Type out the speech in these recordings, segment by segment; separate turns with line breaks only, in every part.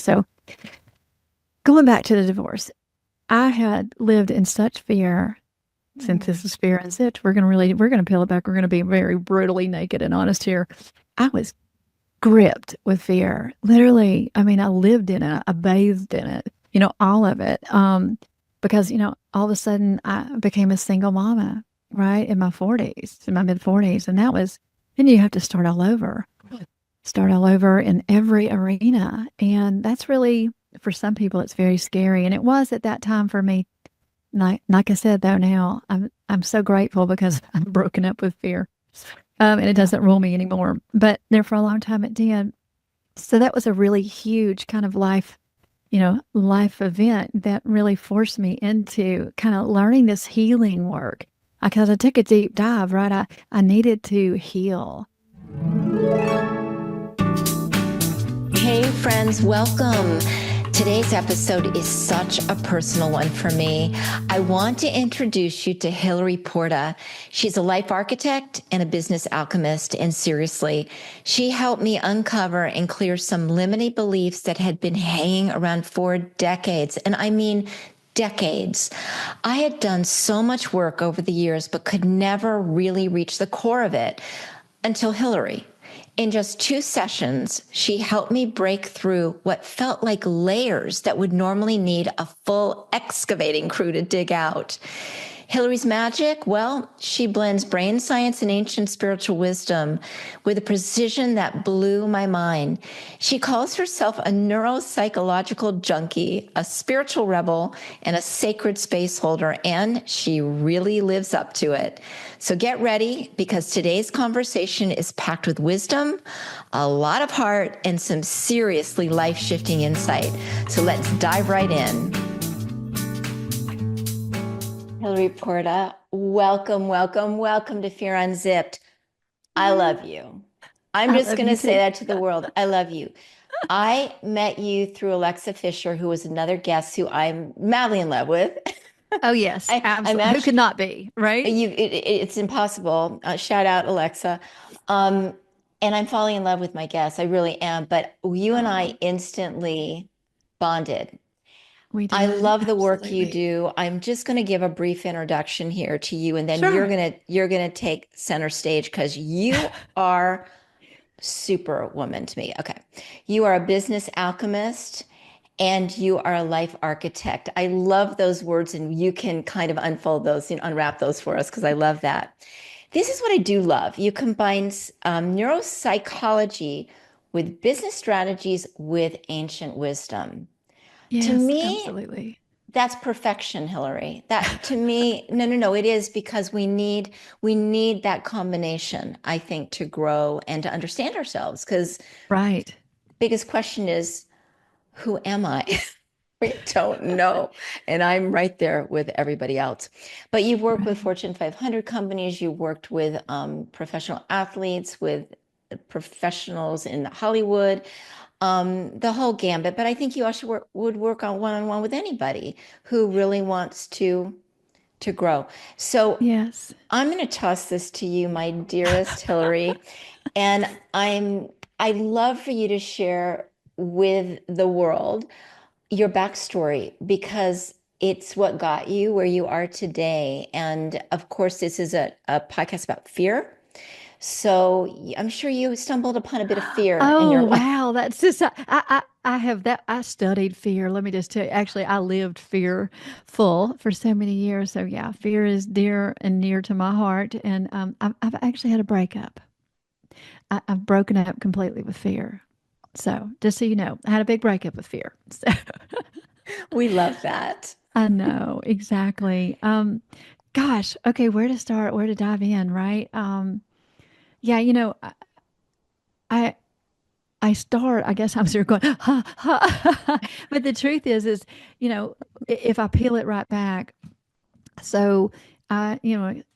So going back to the divorce, I had lived in such fear. Since this is Fear Unzipped, we're going to peel it back. We're going to be very brutally naked and honest here. I was gripped with fear. Literally, I mean, I lived in it. I bathed in it, all of it. Because, all of a sudden I became a single mama, right? In my 40s, in my mid 40s. And then you have to start all over in every arena. And that's really, for some people, it's very scary. And it was at that time for me. Like I said, though, now I'm so grateful because I'm broken up with fear. And it doesn't rule me anymore. But there for a long time it did. So that was a really huge kind of life event that really forced me into kind of learning this healing work. Because I took a deep dive, right? I needed to heal.
Hey, friends, welcome. Today's episode is such a personal one for me. I want to introduce you to Hilary Porta. She's a life architect and a business alchemist. And seriously, she helped me uncover and clear some limiting beliefs that had been hanging around for decades. And I mean, decades. I had done so much work over the years, but could never really reach the core of it until Hilary. In just 2 sessions, she helped me break through what felt like layers that would normally need a full excavating crew to dig out. Hilary's magic, well, she blends brain science and ancient spiritual wisdom with a precision that blew my mind. She calls herself a neuropsychological junkie, a spiritual rebel, and a sacred space holder, and she really lives up to it. So get ready, because today's conversation is packed with wisdom, a lot of heart, and some seriously life-shifting insight. So let's dive right in. Hilary Porta, welcome to Fear Unzipped. I love you. I'm just going to say that to the world. I love you. I met you through Alexa Fisher, who was another guest who I'm madly in love with.
Oh, yes, absolutely. Who could not be, right?
It's impossible. Shout out, Alexa. And I'm falling in love with my guests. I really am. But you and I instantly bonded.
We did.
I love the work you do. I'm just going to give a brief introduction here to you, and then you're going to take center stage, because you are superwoman to me. Okay. You are a business alchemist and you are a life architect. I love those words, and you can kind of unfold those and unwrap those for us, because I love that. This is what I do love. You combine neuropsychology with business strategies with ancient wisdom.
Yes,
to me,
absolutely.
That's perfection, Hilary. That to me, no, it is, because we need that combination, I think, to grow and to understand ourselves. Because
right,
biggest question is, who am I? We don't know. And I'm right there with everybody else. But you've worked with Fortune 500 companies. You worked with professional athletes, with professionals in Hollywood. The whole gambit. But I think you also would work on one-on-one with anybody who really wants to grow. So
yes,
I'm going to toss this to you, my dearest Hilary, and I'd love for you to share with the world your backstory, because it's what got you where you are today. And of course, this is a podcast about fear. So I'm sure you stumbled upon a bit of fear in your life.
Wow, that's just I have that. I studied fear. Let me just tell you. Actually, I lived fearful for so many years. So yeah, fear is dear and near to my heart. And I've actually had a breakup. I've broken up completely with fear. So just so you know, I had a big breakup with fear. So
We love that.
I know exactly. Gosh, okay, where to start? Where to dive in? Right? Yeah, I I start, I guess I'm sort of going, ha, ha. But the truth is, if I peel it right back, so I,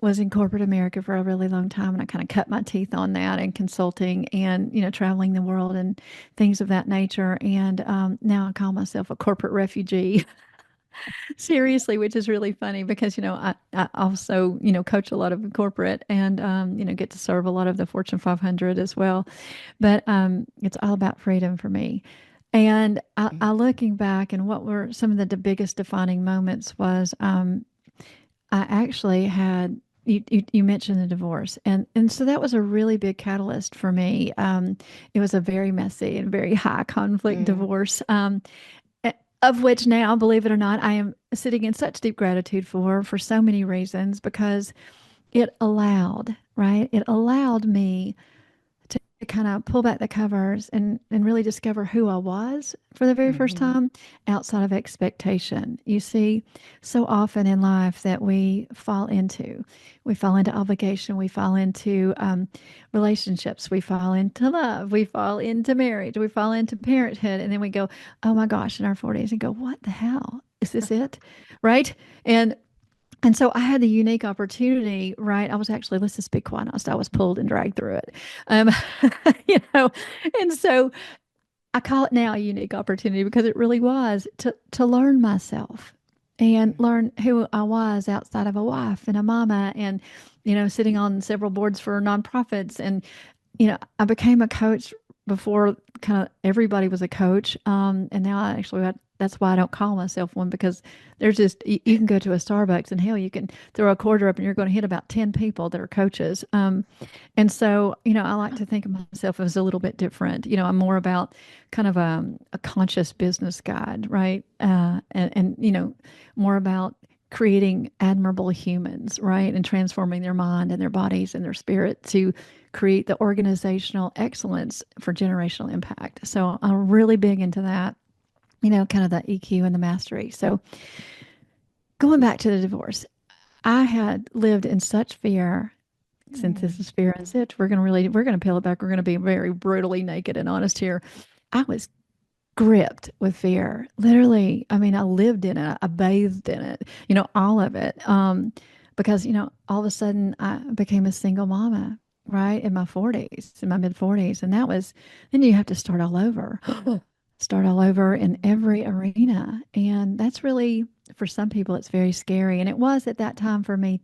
was in corporate America for a really long time, and I kind of cut my teeth on that and consulting and, traveling the world and things of that nature. And now I call myself a corporate refugee. Seriously, which is really funny because, I also, coach a lot of corporate and, get to serve a lot of the Fortune 500 as well. But it's all about freedom for me. And I looking back and what were some of the biggest defining moments was I actually had you mentioned the divorce, and so that was a really big catalyst for me. It was a very messy and very high conflict
Mm,
divorce, of which now, believe it or not, I am sitting in such deep gratitude for so many reasons because it allowed, right? It allowed me to kind of pull back the covers and really discover who I was for the very first
mhm,
time outside of expectation. You see, so often in life that we fall into obligation, we fall into relationships, we fall into love, we fall into marriage, we fall into parenthood, and then we go, oh my gosh, in our 40s and go, what the hell? Is this it? Right? And and so I had the unique opportunity, right? I was actually, let's just be quite honest, I was pulled and dragged through it. Um, you know, and so I call it now a unique opportunity because it really was to learn myself and learn who I was outside of a wife and a mama and, sitting on several boards for nonprofits. And I became a coach before kind of everybody was a coach. And now that's why I don't call myself one because there's just, you can go to a Starbucks and hell, you can throw a quarter up and you're going to hit about 10 people that are coaches. And so, I like to think of myself as a little bit different. I'm more about kind of a conscious business guide, right? And more about creating admirable humans, right? And transforming their mind and their bodies and their spirit to create the organizational excellence for generational impact. So I'm really big into that, kind of the EQ and the mastery. So going back to the divorce, I had lived in such fear. Since this
mm,
is Fear Unzipped, we're going to peel it back. We're going to be very brutally naked and honest here. I was gripped with fear. Literally, I mean, I lived in it. I bathed in it, all of it. Because, all of a sudden I became a single mama, right? In my 40s, in my mid 40s. And then you have to start all over, start all over in every arena. And that's really, for some people, it's very scary. And it was at that time for me.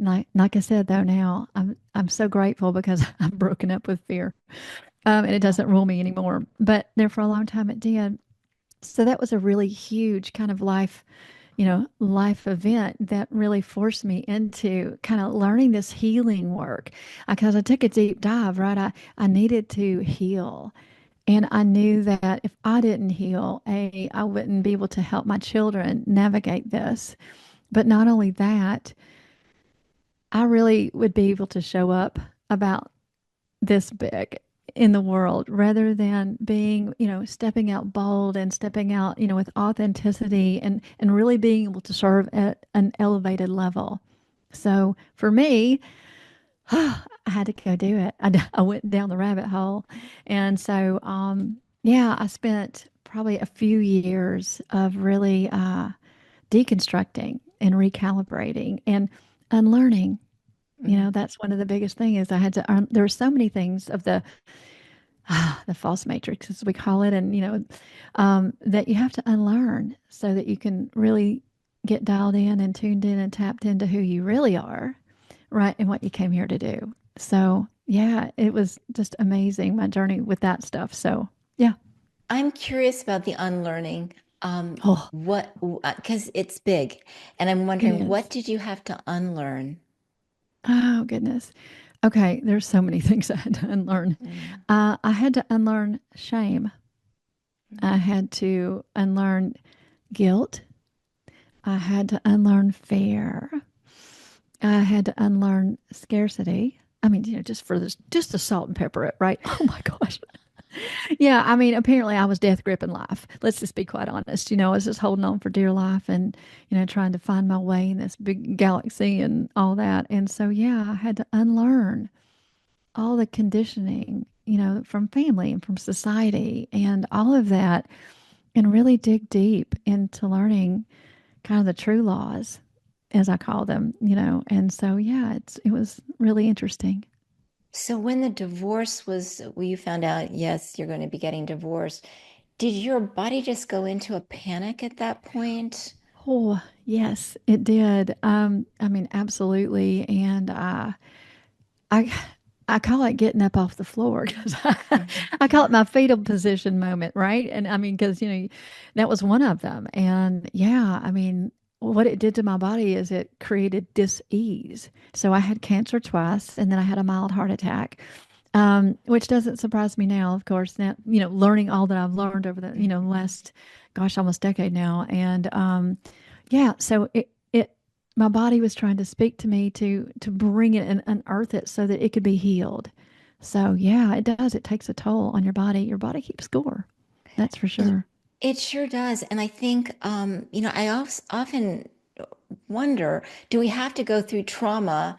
Like I said, though, now I'm so grateful because I've broken up with fear, and it
yeah.
doesn't rule me anymore. But there for a long time it did. So that was a really huge kind of life event that really forced me into kind of learning this healing work because I took a deep dive, right? I needed to heal. And I knew that if I didn't heal, I wouldn't be able to help my children navigate this. But not only that, I really would be able to show up about this big in the world rather than being, stepping out bold and stepping out, with authenticity and really being able to serve at an elevated level. So for me, I had to go do it. I went down the rabbit hole. And so, yeah, I spent probably a few years of really deconstructing and recalibrating and unlearning.
Mm.
That's one of the biggest things is I had to there were so many things of the false matrix, as we call it, and that you have to unlearn so that you can really get dialed in and tuned in and tapped into who you really are, right, and what you came here to do. So yeah, it was just amazing my journey with that stuff. So yeah,
I'm curious about the unlearning.
oh,
What, because it's big, and I'm
it
wondering, what
is.
did you have to unlearn?
Oh goodness. Okay, there's so many things I had to unlearn.
Mm,
I had to unlearn shame. I
mm,
had to unlearn guilt. I had to unlearn fear. I had to unlearn scarcity. I mean, just for this, just to salt and pepper it, right? Oh my gosh. Yeah, I mean, apparently I was death gripping life. Let's just be quite honest. I was just holding on for dear life and, trying to find my way in this big galaxy and all that. And so, yeah, I had to unlearn all the conditioning, from family and from society and all of that and really dig deep into learning kind of the true laws, as I call them, And so, yeah, it was really interesting.
So when the divorce was, when you found out, yes, you're going to be getting divorced, did your body just go into a panic at that point?
Oh, yes, it did. I mean, absolutely. And I I call it getting up off the floor because
Mhm.
I call it my fetal position moment, right? And I mean, because, that was one of them. And yeah, I mean, what it did to my body is it created dis-ease. So I had cancer twice and then I had a mild heart attack, which doesn't surprise me now, of course, now, learning all that I've learned over the, last, gosh, almost decade now. And yeah, so my body was trying to speak to me to bring it and unearth it so that it could be healed. So yeah, it does. It takes a toll on your body. Your body keeps score. That's for
It,
sure.
it sure does. And I think, often wonder, do we have to go through trauma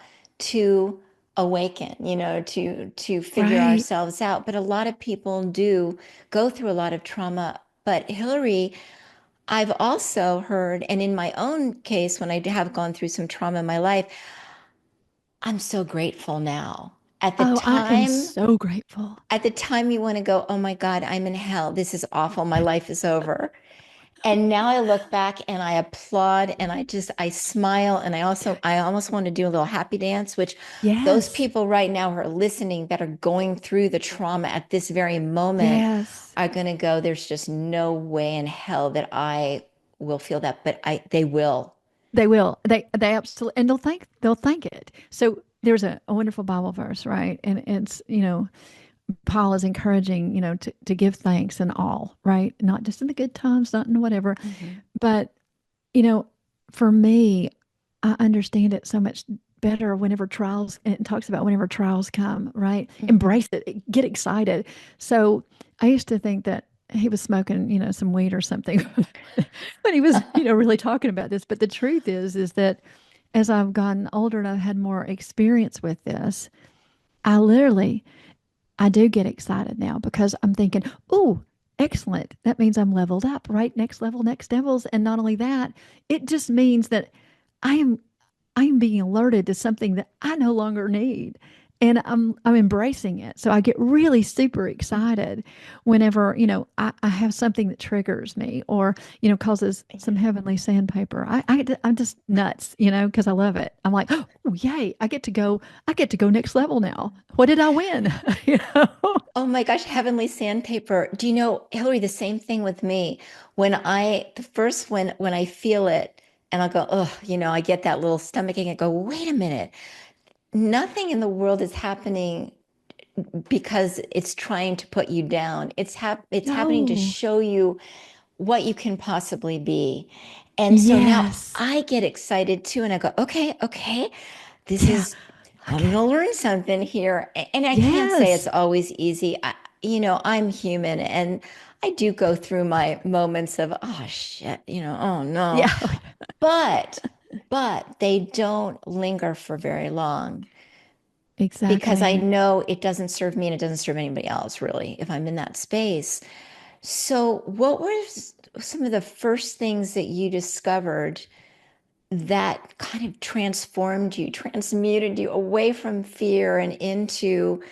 to awaken, to figure
Right.
ourselves out? But a lot of people do go through a lot of trauma. But Hillary, I've also heard, and in my own case, when I have gone through some trauma in my life, I'm so grateful now.
Oh, I am so grateful.
At the time you want to go, oh my God, I'm in hell. This is awful. My life is over. And now I look back and I applaud and I smile and I almost want to do a little happy dance, which those
Yes.
people right now who are listening that are going through the trauma at this very moment
Yes.
are going to go, there's just no way in hell that I will feel that, but they will.
They will. They absolutely, and they'll think it. So there's a wonderful Bible verse, right? And it's, Paul is encouraging, to give thanks in all, right? Not just in the good times, not in whatever.
Mhm.
But, you know, for me, I understand it so much better whenever trials, and it talks about whenever trials come, right?
Mhm.
Embrace it, get excited. So I used to think that he was smoking, some weed or something when he was, really talking about this. But the truth is that as I've gotten older and I've had more experience with this, I literally I do get excited now because I'm thinking, oh, excellent. That means I'm leveled up, right? Next level, next levels. And not only that, it just means that I am I am being alerted to something that I no longer need. And I'm embracing it. So I get really super excited whenever, I have something that triggers me or, causes some heavenly sandpaper. I'm just nuts, because I love it. I'm like, oh, yay, I get to go next level now. What did I win? you know?
Oh my gosh, heavenly sandpaper. Do you know, Hillary, the same thing with me. The first when I feel it and I'll go, oh, I get that little stomach ache and go, wait a minute. Nothing in the world is happening because it's trying to put you down. It's happening to
No.
show you what you can possibly be. And so now
Yes.
I get excited too, and I go, okay, okay, this
Yeah.
is, I'm
Okay.
gonna learn something here. And I can't say it's
Yes.
always easy. I'm human and I do go through my moments of, oh shit, oh no.
Yeah.
But they don't linger for very long because I
Exactly.
know it doesn't serve me and it doesn't serve anybody else really if I'm in that space. So, what were some of the first things that you discovered that kind of transformed you, transmuted you away from fear and into,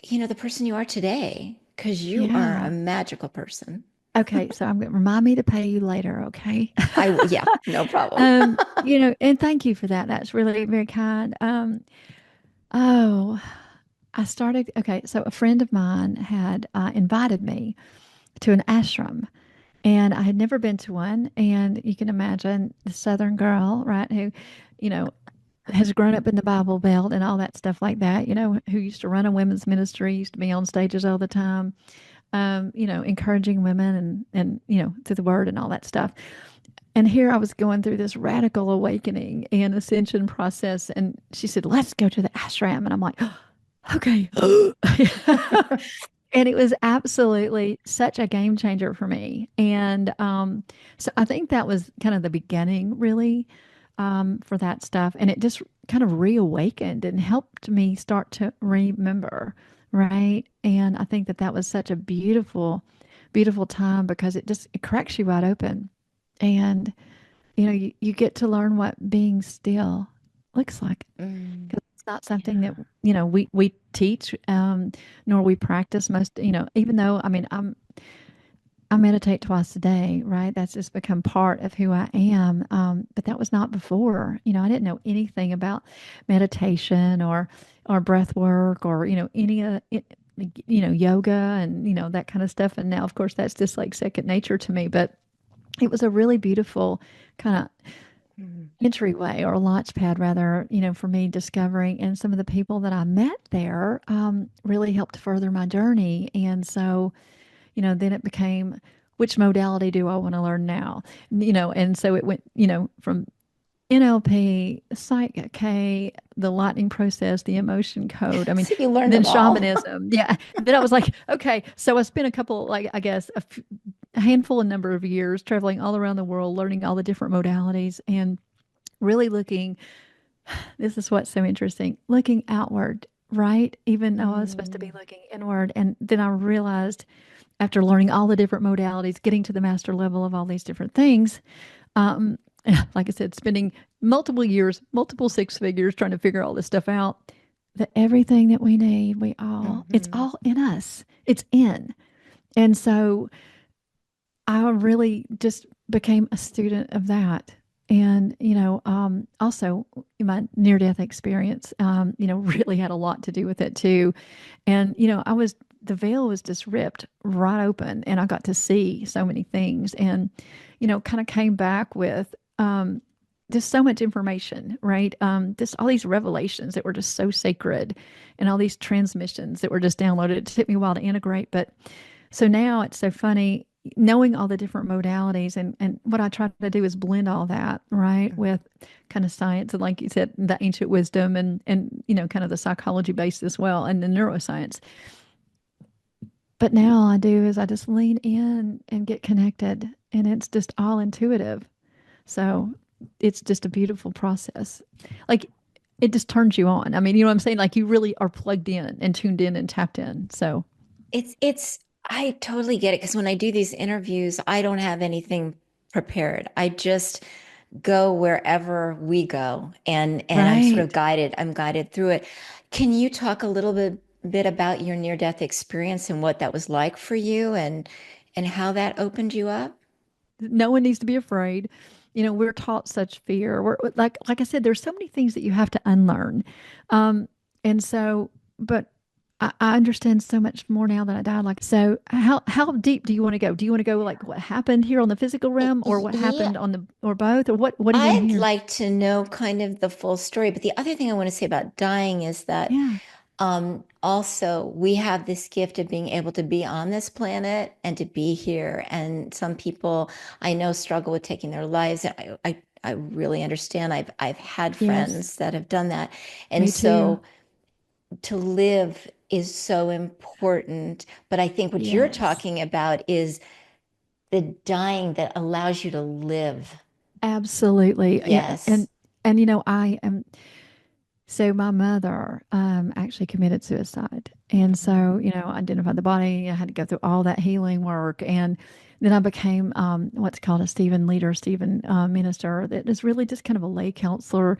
the person you are today? Because you are a
Yeah.
magical person.
Okay, so I'm going to remind me to pay you later, okay?
Yeah, no problem.
And thank you for that. That's really very kind. Oh, okay, so a friend of mine had invited me to an ashram, and I had never been to one. And you can imagine the Southern girl, right, who, you know, has grown up in the Bible Belt and all that stuff like that, who used to run a women's ministry, used to be on stages all the time, encouraging women and, through the word and all that stuff. And here I was going through this radical awakening and ascension process. And she said, let's go to the ashram. And I'm like, oh, okay. And it was absolutely such a game changer for me. And so I think that was kind of the beginning, really, for that stuff. And it just kind of reawakened and helped me start to remember, right? And I think that that was such a beautiful, beautiful time because it cracks you wide open. And, you get to learn what being still looks like.
Mm,
'Cause it's not something that,
yeah.
we teach, nor we practice most, even though, I mean, I meditate twice a day, right? That's just become part of who I am. But that was not before. I didn't know anything about meditation or breath work or any yoga and that kind of stuff. And now, of course, that's just like second nature to me. But it was a really beautiful kind of
Mm.
entryway or launch pad, rather, for me discovering. And some of the people that I met there really helped further my journey. And so then it became, which modality do I want to learn now? And so it went, from NLP, Psych K, the lightning process, the emotion code. I mean,
So you learned
then
them all.
shamanism. Yeah. Then I was like, okay. So I spent a couple, like, I guess, a handful of number of years traveling all around the world, learning all the different modalities and really looking, this is what's so interesting, looking outward, right? Even though I was supposed to be
Mm.
looking inward. And then I realized after learning all the different modalities, getting to the master level of all these different things, um, like I said, spending multiple years, multiple six figures trying to figure all this stuff out, that everything that we need, it's
Mhm.
all in us. It's in. And so I really just became a student of that. And, also my near death experience, really had a lot to do with it too. And, the veil was just ripped right open and I got to see so many things and, kind of came back with, just so much information, right? Just all these revelations that were just so sacred and all these transmissions that were just downloaded. It took me a while to integrate, but so now it's so funny knowing all the different modalities and what I try to do is blend all that, right, with kind of science and like you said, the ancient wisdom and kind of the psychology based as well and the neuroscience. But now all I do is I just lean in and get connected and it's just all intuitive. So it's just a beautiful process. Like it just turns you on. I mean, you know what I'm saying? Like you really are plugged in and tuned in and tapped in. So
It's I totally get it because when I do these interviews, I don't have anything prepared. I just go wherever we go and I'm sort of
right.
guided. I'm guided through it. Can you talk a little bit about your near death experience and what that was like for you and how that opened you up?
No one needs to be afraid. We're taught such fear. We're like I said, there's so many things that you have to unlearn. Um, and so, but I understand so much more now that I died. Like, so how deep do you want to go? Do you want to go like what happened here on the physical realm or what
Yeah,
happened on the or both? Or what do you want to
I'd
hear?
like to know kind of the full story. But the other thing I want to say about dying is that
Yeah.
also we have this gift of being able to be on this planet and to be here. And some people I know struggle with taking their lives. And I really understand. I've had
Yes.
friends that have done that. And
Me too.
so to live is so important. But I think what you're
Yes.
talking about is the dying that allows you to live.
Absolutely. Yeah.
Yes.
And I am. So my mother actually committed suicide, and
Mhm.
so identified the body. I had to go through all that healing work, and then I became what's called a Stephen leader, Stephen minister. That is really just kind of a lay counselor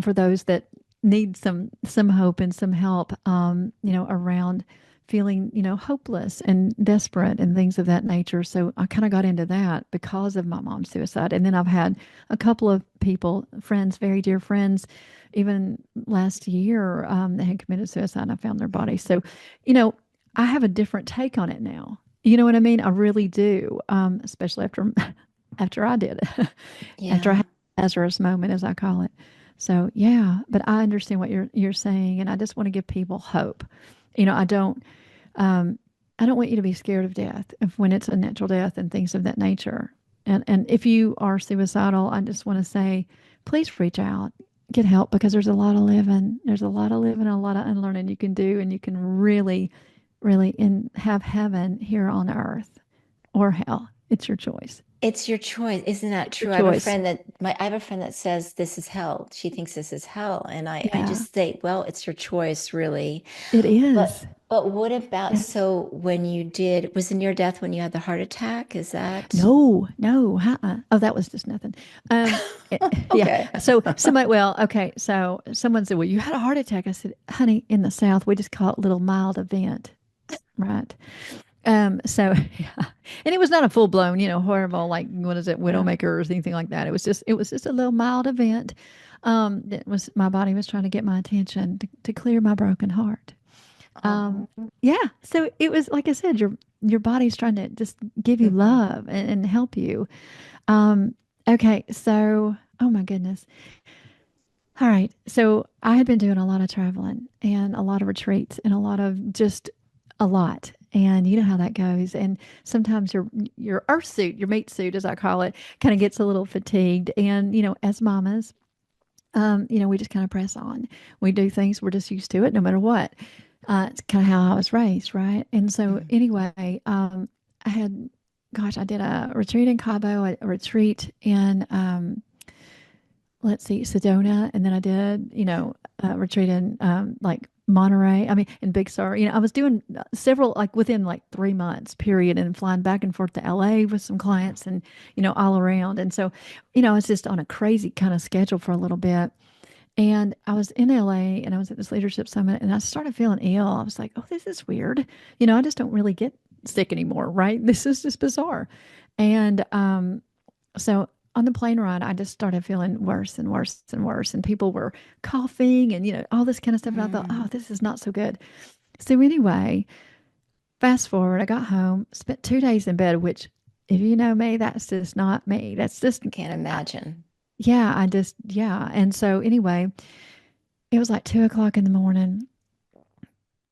for those that need some hope and some help. Around feeling hopeless and desperate and things of that nature. So I kind of got into that because of my mom's suicide, and then I've had a couple of people, friends, very dear friends even last year that had committed suicide and I found their body. So, you know, I have a different take on it now. You know what I mean? I really do, especially after after I did it, after I
Yeah.
had the Lazarus moment, as I call it. So yeah, but I understand what you're saying, and I just want to give people hope. You know, um, I don't want you to be scared of death if when it's a natural death and things of that nature. And if you are suicidal, I just want to say, please reach out, get help because there's a lot of living. There's a lot of living, and a lot of unlearning you can do, and you can really, really have heaven here on earth or hell. It's your choice.
It's your choice. Isn't that
It's your
true?
choice.
I have a friend that says this is hell. She thinks this is hell. And I
Yeah,
just say, well, it's your choice, really.
it is.
But what about,
Yes.
so when you did, was it near death when you had the heart attack? Is that
No, no. Oh, that was just nothing. Um, yeah.
okay?
So somebody, well, okay. So someone said, well, you had a heart attack. I said, honey, in the South, we just call it a little mild event, right? So yeah. And it was not a full blown, horrible, like, what is it,
Yeah.
Widowmaker or anything like that. It was just a little mild event. My body was trying to get my attention to clear my broken heart. Um,
Oh.
yeah. So it was, like I said, your body's trying to just give you
Mhm.
love and help you. Um, okay. So, oh my goodness. All right. So I had been doing a lot of traveling and a lot of retreats and a lot of just a lot. And you know how that goes. And sometimes your earth suit, your meat suit, as I call it, kind of gets a little fatigued. And, as mamas, we just kind of press on. We do things, we're just used to it no matter what. It's kind of how I was raised, right? And so
Mhm.
anyway, I had, gosh, I did a retreat in Cabo, a retreat in let's see, Sedona, and then I did, retreat in like Monterey. I mean, in Big Sur. I was doing several, like within like 3 months period, and flying back and forth to LA with some clients, and all around. And so, I was just on a crazy kind of schedule for a little bit. And I was in LA, and I was at this leadership summit, and I started feeling ill. I was like, oh, this is weird. I just don't really get sick anymore, right? This is just bizarre. And so on the plane ride, I just started feeling worse and worse and worse. And people were coughing and, all this kind of stuff. And I thought,
Mm.
oh, this is not so good. So anyway, fast forward, I got home, spent 2 days in bed, which, if you know me, that's just not me. That's just,
Can't imagine.
yeah, yeah. And so anyway, it was like 2 o'clock in the morning.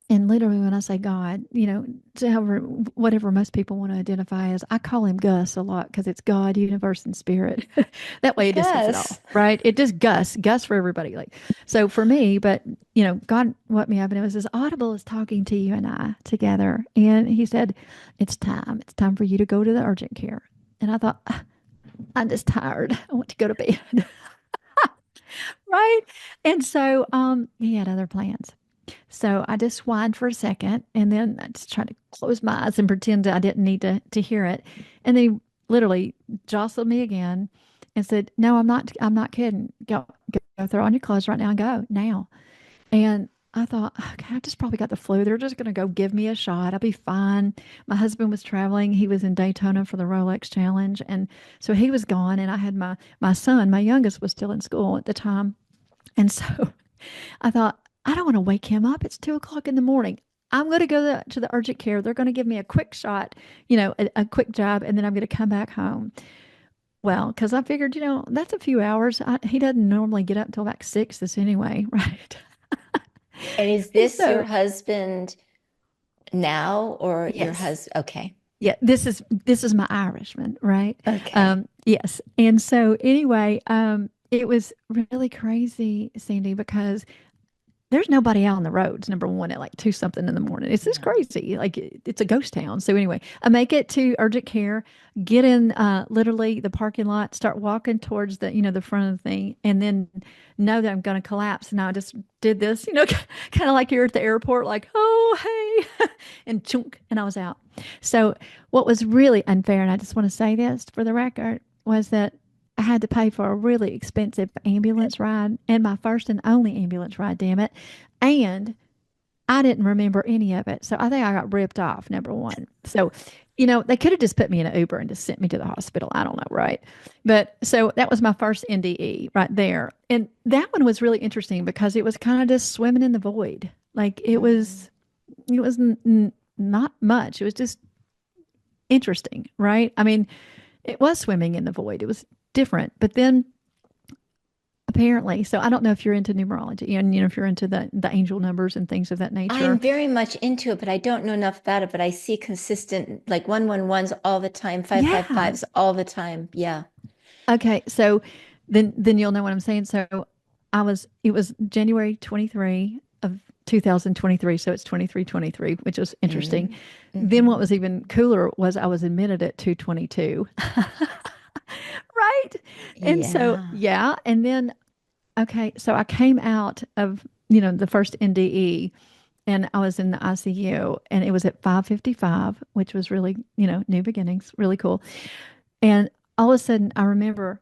And literally, when I say God, to however, whatever most people want to identify as, I call him Gus a lot because it's God, universe, and spirit. That way it just says it all,
Yes.
right? It just Gus for everybody. Like, so for me, but, God woke me up, and it was as audible as talking to you and I together. And he said, it's time. It's time for you to go to the urgent care. And I thought, "Ah, I'm just tired. I want to go to bed." Right. And so, he had other plans. So I just whined for a second, and then I just tried to close my eyes and pretend that I didn't need to hear it. And then he literally jostled me again and said, "No, I'm not kidding. Go throw on your clothes right now and go now." And I thought, okay, I just probably got the flu. They're just going to go give me a shot. I'll be fine. My husband was traveling. He was in Daytona for the Rolex Challenge. And so he was gone. And I had my son, my youngest, was still in school at the time. And so I thought, I don't want to wake him up. It's 2 o'clock in the morning. I'm going to go to the urgent care. They're going to give me a quick shot, a quick jab, and then I'm going to come back home. Well, because I figured, that's a few hours. He doesn't normally get up until about 6 this anyway, right?
And is
And
this your
so,
husband now or your
yes,
husband? Okay.
yeah, this is my Irishman, right?
Okay.
Yes. And so anyway, it was really crazy, Sandy, because there's nobody out on the roads, number one, at like 2 something in the morning. It's just
Yeah.
crazy. Like, it's a ghost town. So anyway, I make it to urgent care, get in literally the parking lot, start walking towards the front of the thing, and then know that I'm going to collapse. And I just did this, kind of like you're at the airport, like, oh, hey, and chunk, and I was out. So what was really unfair, and I just want to say this for the record, was that I had to pay for a really expensive ambulance ride, and my first and only ambulance ride, damn it. And I didn't remember any of it. So I think I got ripped off, number one. So, they could have just put me in an Uber and just sent me to the hospital. I don't know, right? But so that was my first NDE right there. And that one was really interesting because it was kind of just swimming in the void. Like,
Mhm.
it was not much. It was just interesting, right? I mean, it was swimming in the void. It was different. But then apparently, so I don't know if you're into numerology and if you're into the angel numbers and things of that
I'm
nature.
very much into it, but I don't know enough about it. But I see consistent like 111s all the time, five five
Yeah.
fives all the time. Yeah.
Okay. So then you'll know what I'm saying. So it was January 23 of 2023. So it's 2323, which was interesting.
Mm.
Then what
Hmm.
was even cooler was I was admitted at 222. Right. And so,
Yeah.
yeah. And then, okay. So I came out of, the first NDE, and I was in the ICU, and it was at 5:55, which was really, new beginnings, really cool. And all of a sudden I remember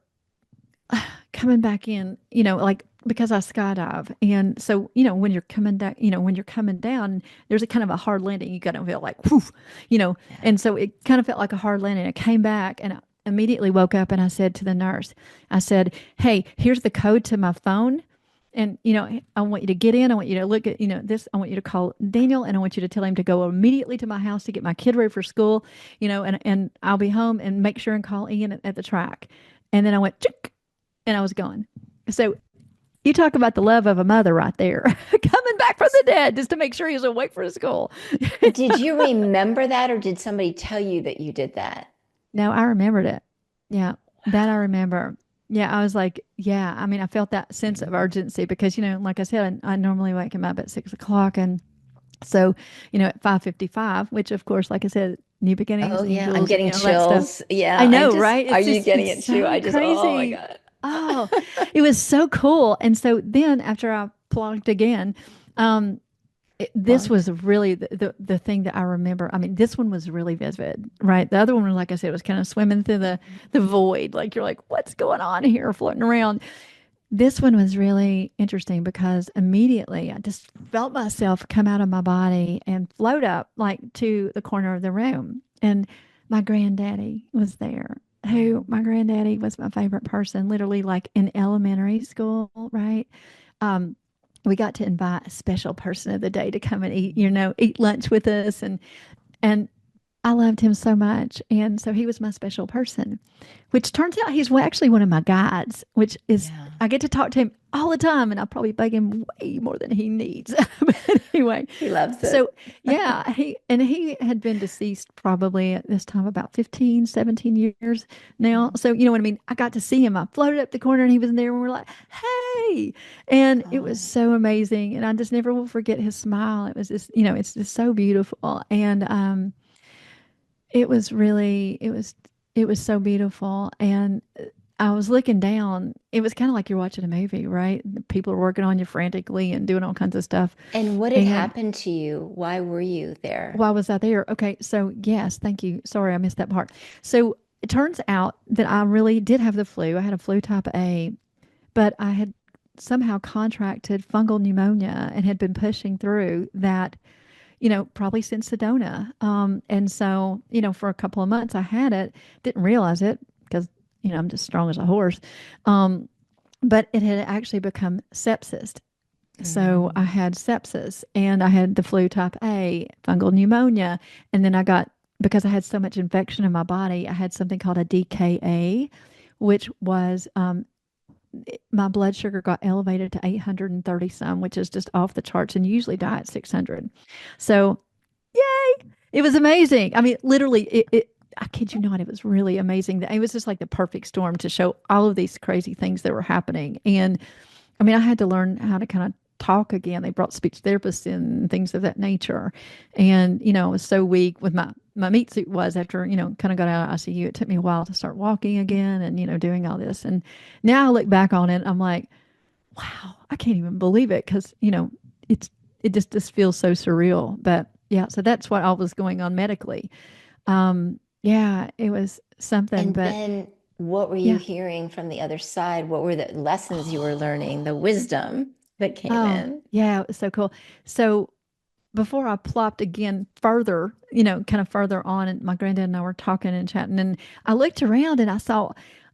coming back in, like because I skydive. And so, when you're coming down, there's a kind of a hard landing. You kind of feel like, whew,
Yeah.
and so it kind of felt like a hard landing. I came back and I immediately woke up and I said to the nurse, I said, hey, here's the code to my phone. And, I want you to get in. I want you to look at, this. I want you to call Daniel and I want you to tell him to go immediately to my house to get my kid ready for school, and I'll be home and make sure and call Ian at the track. And then I went, Chick, and I was gone. So you talk about the love of a mother right there, coming back from the dead just to make sure he's awake for school.
Did you remember that, or did somebody tell you that you did that?
No, I remembered it. Yeah, that I
Wow.
remember. Yeah, I was like, yeah. I mean, I felt that sense of urgency because, like I said, I normally wake him up at 6 o'clock, and so, at 5:55, which of course, like I said, new
Oh
beginnings,
yeah, I'm
angels,
getting
all that stuff.
chills. Yeah,
I
I'm
know,
just,
right?
are
It's
you
just,
getting
it's
it too?
so
Oh my
crazy.
God.
Oh, it was so cool. And so then after I plugged again, um, this
Plunked.
was really the thing that I remember. I mean, this one was really vivid, right? The other one, like I said, was kind of swimming through the void. Like you're like, what's going on here, floating around. This one was really interesting because immediately I just felt myself come out of my body and float up like to the corner of the room. And my granddaddy was there. Who my granddaddy was my favorite person, literally like in elementary school, right? Um, we got to invite a special person of the day to come and eat, eat lunch with us, and I loved him so much. And so he was my special person, which turns out he's actually one of my guides, which is,
Yeah.
I get to talk to him all the time and I probably bug him way more than he needs. But anyway,
He loves
so
it.
yeah, he had been deceased probably at this time about 15, 17 years now.
Mhm.
So, you know what I mean? I got to see him. I floated up the corner and he was in there and we're like, hey. And it was
Oh.
so amazing. And I just never will forget his smile. It was just, it's just so beautiful. And, it was really, it was so beautiful. And I was looking down. It was kind of like you're watching a movie, right? People are working on you frantically and doing all kinds of stuff.
And what had
And
happened to you? Why were you there?
why was I there? Okay, so yes, thank you. Sorry, I missed that part. So it turns out that I really did have the flu. I had a flu type A, but I had somehow contracted fungal pneumonia and had been pushing through that, probably since Sedona. And so, for a couple of months I had it, didn't realize it because, I'm just strong as a horse. Um, but it had actually become sepsis. So I
Mm.
had sepsis and I had the flu type A, fungal pneumonia. And then I got, because I had so much infection in my body, I had something called a DKA, which was my blood sugar got elevated to 830 some, which is just off the charts and usually die at 600. So, yay! It was amazing. I mean, literally, I kid you not, it was really amazing. It was just like the perfect storm to show all of these crazy things that were happening. And I mean, I had to learn how to kind of talk again. They brought speech therapists in and things of that nature. And, I was so weak with my meat suit was after, kind of got out of ICU. It took me a while to start walking again and, doing all this. And now I look back on it, I'm like, wow, I can't even believe it because, it's, it just feels so surreal. But yeah, so that's what all was going on medically. Yeah, it was something,
And
but
then what were you
yeah.
hearing from the other side? What were the lessons you were learning, the wisdom that came
Oh,
in?
yeah, it was so cool. So before I plopped again further, kind of further on, and my granddad and I were talking and chatting, and I looked around and I saw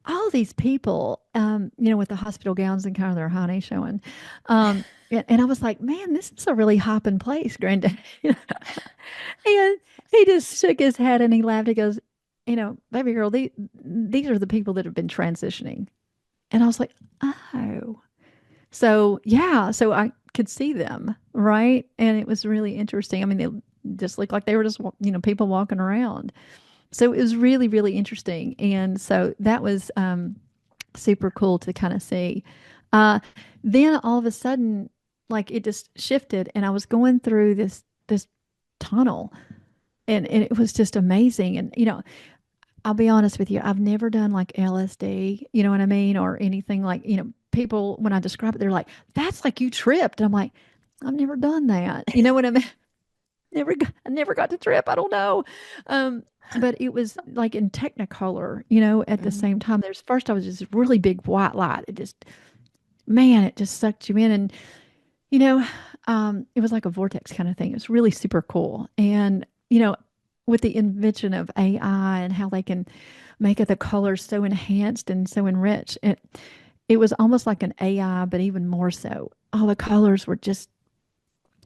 all these people, with the hospital gowns and kind of their honey showing. And I was like, man, this is a really hopping place, granddad. And he just shook his head and he laughed. He goes, baby girl, these are the people that have been transitioning. And I was like, oh. So yeah, so I could see them, right? And it was really interesting. I mean, they just looked like they were just, people walking around. So it was really, really interesting. And so that was super cool to kind of see. Uh, then all of a sudden, like it just shifted, and I was going through this tunnel, and it was just amazing. And I'll be honest with you, I've never done like LSD, you know what I mean? Or anything like, people, when I describe it, they're like, that's like you tripped. And I'm like, I've never done that. You know what I mean? I never got to trip. I don't know. Um, but it was like in Technicolor, at the same
Mhm.
time. There's first, I was just really big white light. It just man, it just sucked you in. And, you know, it was like a vortex kind of thing. It was really super cool. And, with the invention of AI and how they can make the colors so enhanced and so enriched, it was almost like an AI, but even more so. All the colors were just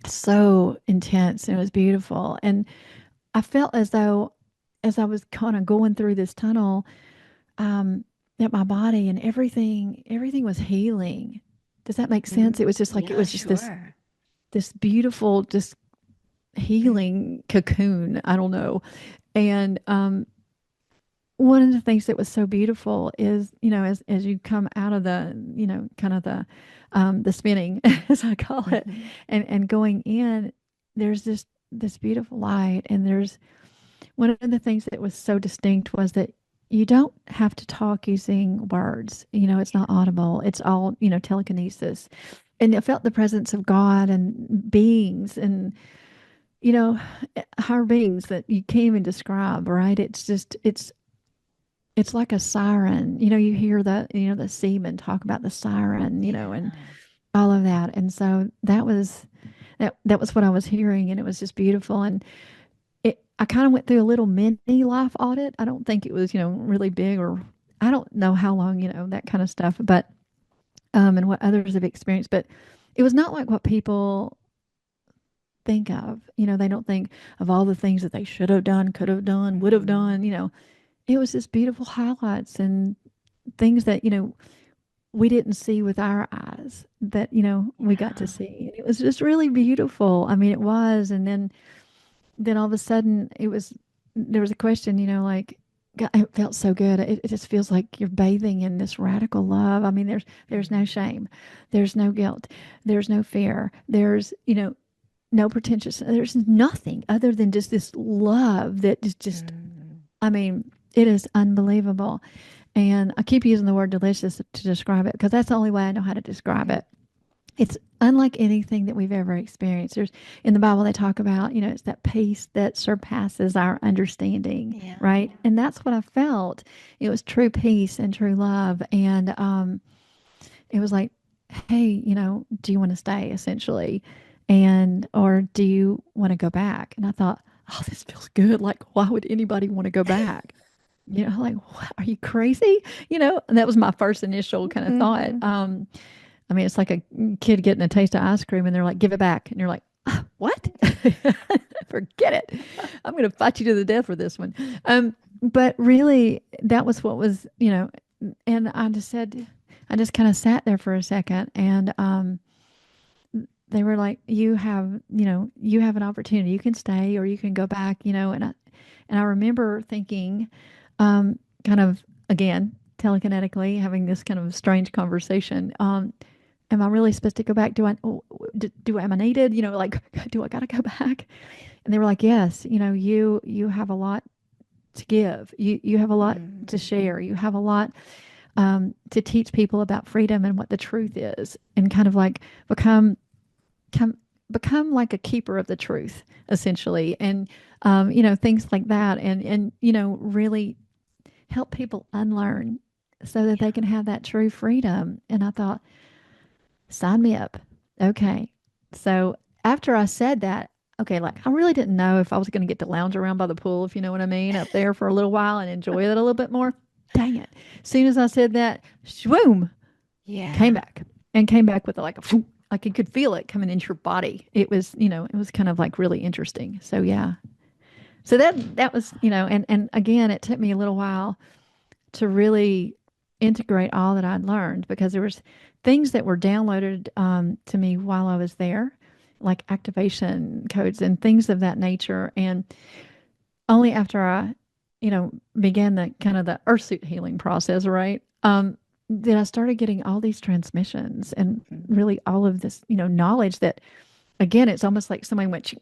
so intense. It was beautiful. And I felt as though, as I was kind of going through this tunnel, that my body and everything was healing. Does that make sense? It was just like, it
Yeah,
was just
sure.
this beautiful, just healing cocoon. I don't know. And one of the things that was so beautiful is, as you come out of the, kind of the spinning, as I call it,
Mm-hmm.
and going in, there's this beautiful light. And there's one of the things that was so distinct was that you don't have to talk using words. It's not audible. It's all, telekinesis. And I felt the presence of God and beings and, you know, higher beings that you can't even describe, right? It's like a siren. You hear the seamen talk about the siren, and
Yeah.
all of that. And so that was what I was hearing, and it was just beautiful. And I kind of went through a little mini life audit. I don't think it was, really big, or I don't know how long, that kind of stuff, but and what others have experienced, but it was not like what people think of. They don't think of all the things that they should have done, could have done, would have
Mm-hmm.
done. It was just beautiful highlights and things that, we didn't see with our eyes that, we got to
Yeah.
see. And it was just really beautiful. I mean, it was. And then all of a sudden there was a question, like, God, it felt so good. It just feels like you're bathing in this radical love. I mean, there's no shame, there's no guilt, there's no fear, there's, no pretentious. There's nothing other than just this love that is just,
Mm-hmm.
I mean, it is unbelievable. And I keep using the word delicious to describe it because that's the only way I know how to describe it. It's unlike anything that we've ever experienced. There's in the Bible they talk about, it's that peace that surpasses our understanding,
Yeah.
right? And that's what I felt. It was true peace and true love. And it was like, hey, do you want to stay essentially? And, or do you want to go back? And I thought, oh, this feels good. Like, why would anybody want to go back? Like, what? Are you crazy? And that was my first initial kind of thought.
Mm-hmm.
I mean, it's like a kid getting a taste of ice cream and they're like, give it back. And you're like, "Ah, what? Forget it. I'm going to fight you to the death for this one. But really, that was what was, and I just kind of sat there for a second and they were like, you have an opportunity. You can stay or you can go back, and I remember thinking, kind of again, telekinetically having this kind of strange conversation. Am I really supposed to go back? Am I needed? Like, do I got to go back? And they were like, yes, you have a lot to give. You have a lot to
Mm-hmm.
share. You have a lot to teach people about freedom and what the truth is, and kind of like become come become like a keeper of the truth, essentially, and things like that, and really help people unlearn so that they can have that true freedom. And I thought, sign me up. Okay. So after I said that, okay, like I really didn't know if I was going to get to lounge around by the pool, if you know what I mean, up there for a little while and enjoy it a little bit more. Dang it. As soon as I said that, swoom, came
Yeah.
back and came back with like a, like you could feel it coming into your body. It was, it was kind of like really interesting. So yeah. So that was, and again, it took me a little while to really integrate all that I'd learned because there was things that were downloaded to me while I was there, like activation codes and things of that nature. And only after I, began the kind of the earth suit healing process, right? Then I started getting all these transmissions and
Mm-hmm.
really all of this, knowledge that again, it's almost like somebody went,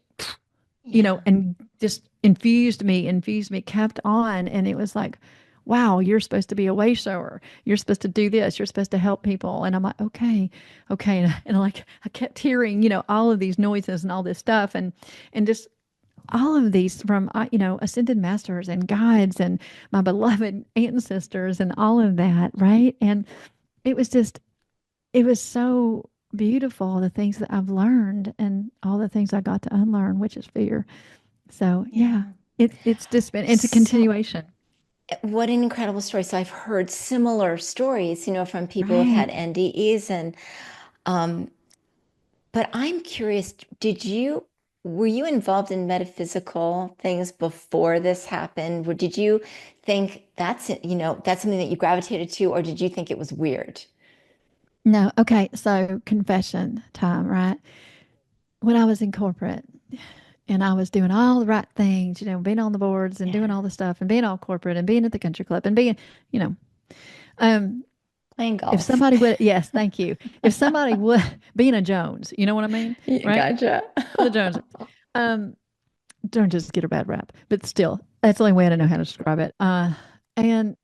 Yeah.
and just infused me, kept on. And it was like, wow, you're supposed to be a wayshower. You're supposed to do this. You're supposed to help people. And I'm like, okay, okay. And like, I kept hearing, all of these noises and all this stuff. And just all of these from, ascended masters and guides and my beloved ancestors and all of that. Right. And it was just it was so beautiful, the things that I've learned and all the things I got to unlearn, which is fear. So yeah,
Yeah.
it's just been, it's a
So,
continuation.
what an incredible story. So I've heard similar stories, from people who've had
Right.
NDEs um, but I'm curious, were you involved in metaphysical things before this happened? Or did you think that's something that you gravitated to, or did you think it was weird?
No. Okay. So confession time, right? When I was in corporate and I was doing all the right things, being on the boards and doing
Yeah.
all the stuff and being all corporate and being at the country club and being, you know, um,
Playing
if
golf.
somebody would, yes, thank you. If somebody would, being a Jones, you know what I mean?
Yeah,
Right?
gotcha.
The Joneses. Um, don't just get a bad rap, but still, that's the only way I know how to describe it. And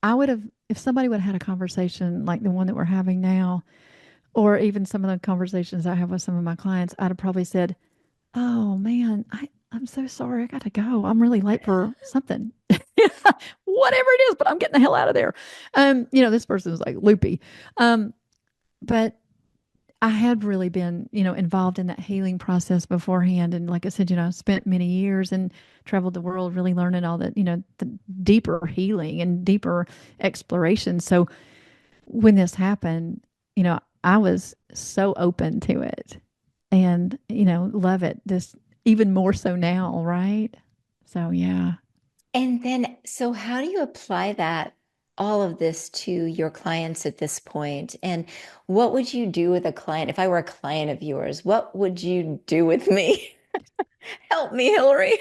I would have, if somebody would have had a conversation like the one that we're having now, or even some of the conversations I have with some of my clients, I'd have probably said, "Oh man, I'm so sorry. I got to go. I'm really late for something." Whatever it is, but I'm getting the hell out of there. This person's like loopy. But I had really been, involved in that healing process beforehand. And like I said, I spent many years and traveled the world really learning all that, the deeper healing and deeper exploration. So when this happened, I was so open to it and, love it just even more so now, right? So yeah.
And then, so how do you apply all of this to your clients at this point? And what would you do with a client? If I were a client of yours, what would you do with me? Help me, Hilary.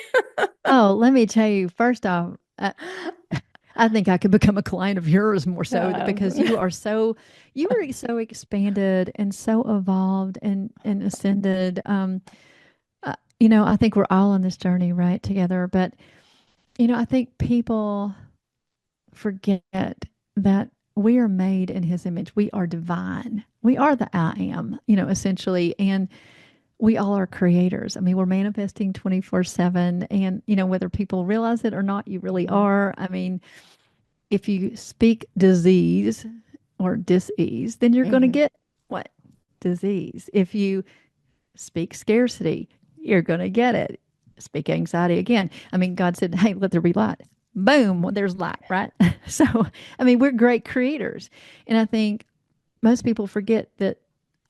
Oh, let me tell you, first off, I think I could become a client of yours more so because
Um,
you were so expanded and so evolved and ascended. I think we're all on this journey, right, together. But, I think people forget that we are made in his image. We are divine. We are the I am, essentially. And we all are creators. I mean, we're manifesting 24/7. And, whether people realize it or not, you really are. I mean, if you speak disease or dis-ease, then you're going to
mhm.
get what? Disease. If you speak scarcity, you're going to get it. Speak anxiety again. I mean, God said, hey, let there be light. Boom, well, there's light, right? So, I mean, we're great creators. And I think most people forget that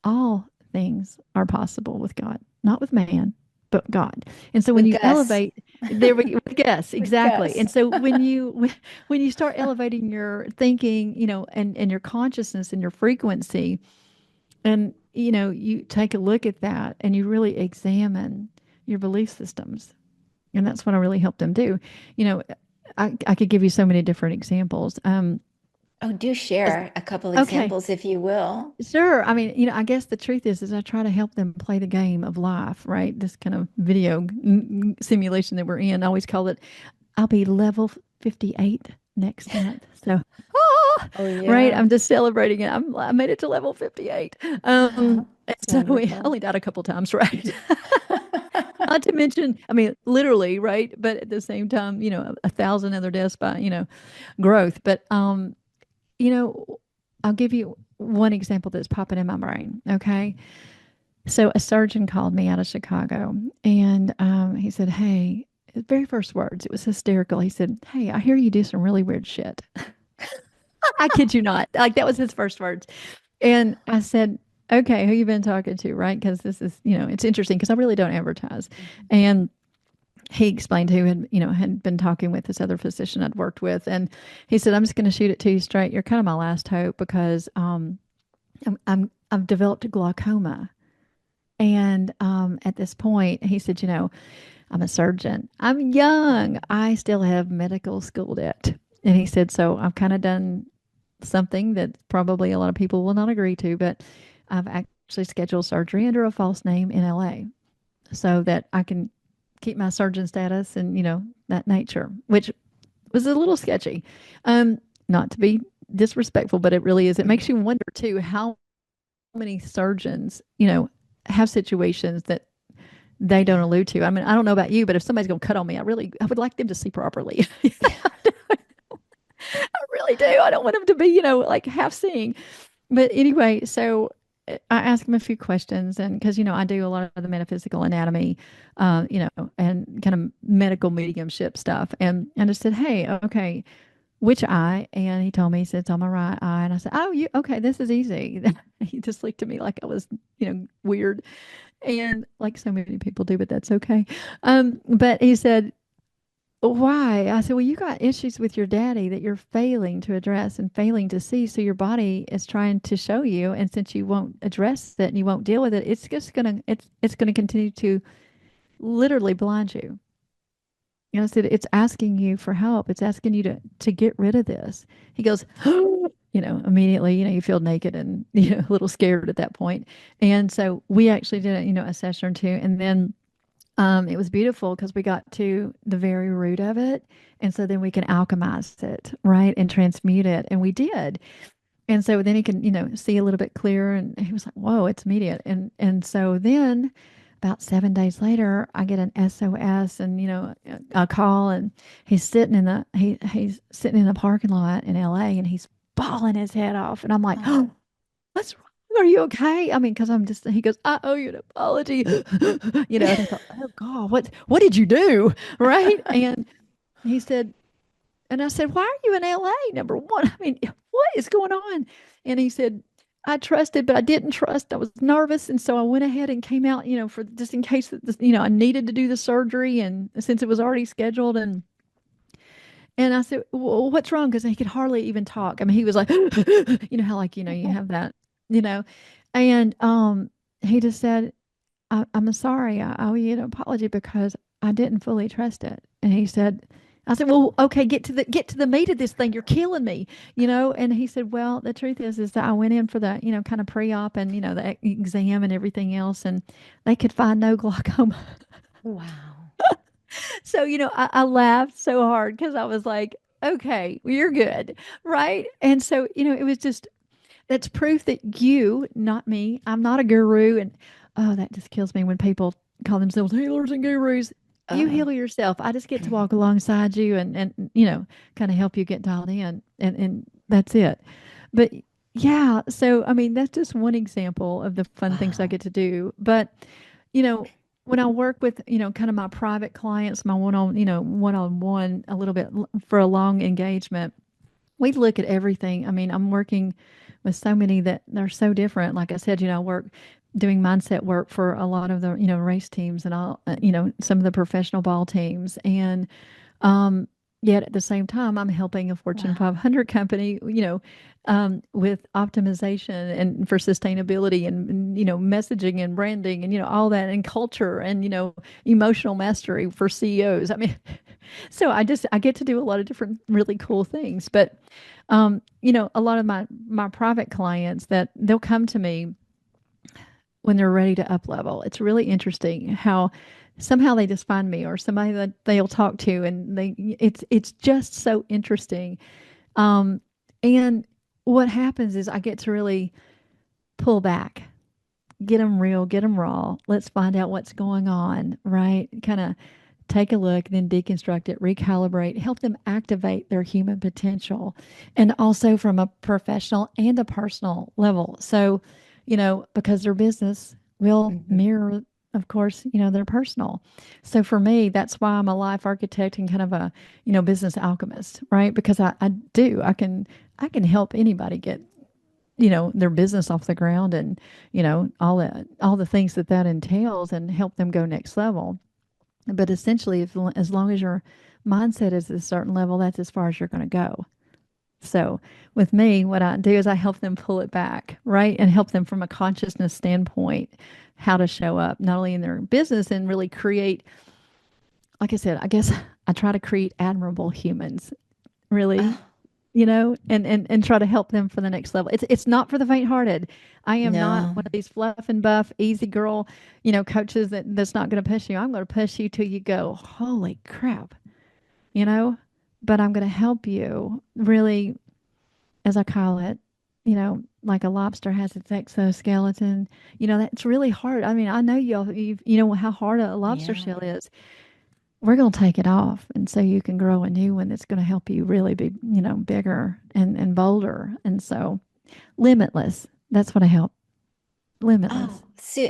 all things are possible with God, not with man, but God. And so when
With
you
Gus.
elevate, there we go, yes,
With
exactly.
Gus.
And so when you start elevating your thinking, and your consciousness and your frequency, and you take a look at that and you really examine your belief systems. And that's what I really help them do. You know, I could give you so many different examples.
Oh, do share a couple
Okay.
examples if you will.
Sure. I mean, I guess the truth is I try to help them play the game of life, right? This kind of video simulation that we're in. I always call it, I'll be level 58 next month. So,
Oh,
right.
yeah.
I'm just celebrating it. I made it to level 58.
It's
So we
wonderful.
only died a couple times, right? Not to mention, I mean, literally, right? But at the same time, a thousand other deaths by, growth. But, you know, I'll give you one example that's popping in my brain. Okay. So a surgeon called me out of Chicago and he said, hey, his very first words, it was hysterical. He said, hey, I hear you do some really weird shit. I kid you not. Like that was his first words. And I said, okay, who you been talking to? Right. Because this is, it's interesting because I really don't advertise.
Mhm.
And he explained who had been talking with this other physician I'd worked with. And he said, I'm just going to shoot it to you straight. You're kind of my last hope because I've developed glaucoma. And at this point, he said, I'm a surgeon. I'm young. I still have medical school debt. And he said, so I've kind of done something that probably a lot of people will not agree to, but I've actually scheduled surgery under a false name in LA so that I can keep my surgeon status and, that nature, which was a little sketchy. Not to be disrespectful, but it really is. It makes you wonder too how many surgeons, have situations that they don't
Yeah.
allude to. I mean, I don't know about you, but if somebody's going to cut on me, I would like them to see properly.
Yeah.
I really do. I don't want them to be, like half seeing. But anyway, so I asked him a few questions, and because I do a lot of the metaphysical anatomy, and kind of medical mediumship stuff, and I said, hey, okay, which eye? And he told me, he said, it's on my right eye, and I said, oh, you okay? This is easy. He just looked at me like I was, weird, and like so many people do, but that's okay. But he said, why? I said, well, you got issues with your daddy that you're failing to address and failing to see. So your body is trying to show you. And since you won't address it and you won't deal with it, it's gonna continue to literally blind you. And I said, it's asking you for help. It's asking you to get rid of this. He goes, immediately, you feel naked and, a little scared at that point. And so we actually did, a session or two. And then it was beautiful because we got to the very root of it. And so then we can alchemize it, right? And transmute it. And we did. And so then he can, see a little bit clearer. And he was like, whoa, it's immediate. And so then about 7 days later, I get an SOS and, a call, and he's sitting in the parking lot in LA, and he's bawling his head off. And I'm like, oh, what's wrong? Are you okay? I mean, because he goes, I owe you an apology. And I thought, oh God, what did you do? Right. And he said, and I said, why are you in LA? Number one, I mean, what is going on? And he said, I trusted, but I didn't trust. I was nervous. And so I went ahead and came out, for just in case that this, I needed to do the surgery. And since it was already scheduled, and I said, well, what's wrong? Because he could hardly even talk. I mean, he was like, how like, you have that, you know, and he just said, I'm sorry. I owe you an apology because I didn't fully trust it. And he said, I said, well, okay, get to the meat of this thing. You're killing me, And he said, well, the truth is that I went in for the, kind of pre-op and, the exam and everything else, and they could find no glaucoma.
Wow.
So, I laughed so hard because I was like, okay, well, you're good. Right. And so, it was just, that's proof that you, not me, I'm not a guru. And oh, that just kills me when people call themselves healers and gurus. You
Uh-oh.
heal yourself. I just get to walk alongside you and kind of help you get dialed in. And that's it. But yeah, so I mean, that's just one example of the fun things I
Wow.
get to do. But you know, when I work with, kind of my private clients, my one-on one a little bit for a long engagement, we look at everything. I mean, I'm working with so many that they're so different. Like I said, I work doing mindset work for a lot of the, race teams and all, some of the professional ball teams. And um, yet at the same time, I'm helping a Fortune
Wow.
500 company, with optimization and for sustainability and, messaging and branding and, all that and culture and, emotional mastery for CEOs. I mean, so I get to do a lot of different really cool things. But, a lot of my private clients that they'll come to me when they're ready to up level. It's really interesting how somehow they just find me or somebody that they'll talk to, and it's just so interesting. Um, and what happens is I get to really pull back, get them real, get them raw. Let's find out what's going on, right? Kind of take a look, then deconstruct it, recalibrate, help them activate their human potential, and also from a professional and a personal level. So, because their business will
Hmm.
mirror, of course, their personal. So for me, that's why I'm a life architect and kind of a, business alchemist, right? Because I can help anybody get their business off the ground and all the things that entails and help them go next level. But essentially, if as long as your mindset is at a certain level, that's as far as you're going to go. So with me, what I do is I help them pull it back, right? And help them from a consciousness standpoint, how to show up, not only in their business and really create, like I said, I guess I try to create admirable humans, really,
Oh,
and try to help them for the next level. It's not for the faint-hearted. I am not
no.
one of these fluff and buff, easy girl, coaches that's not going to push you. I'm going to push you till you go, holy crap, you know, but I'm going to help you really, as I call it, like a lobster has its exoskeleton. That's really hard. I mean, I know you know how hard a lobster
Yeah.
shell is. We're going to take it off. And so you can grow a new one that's going to help you really be, bigger and bolder. And so, Limitless. That's what I help.
Oh,
Limitless.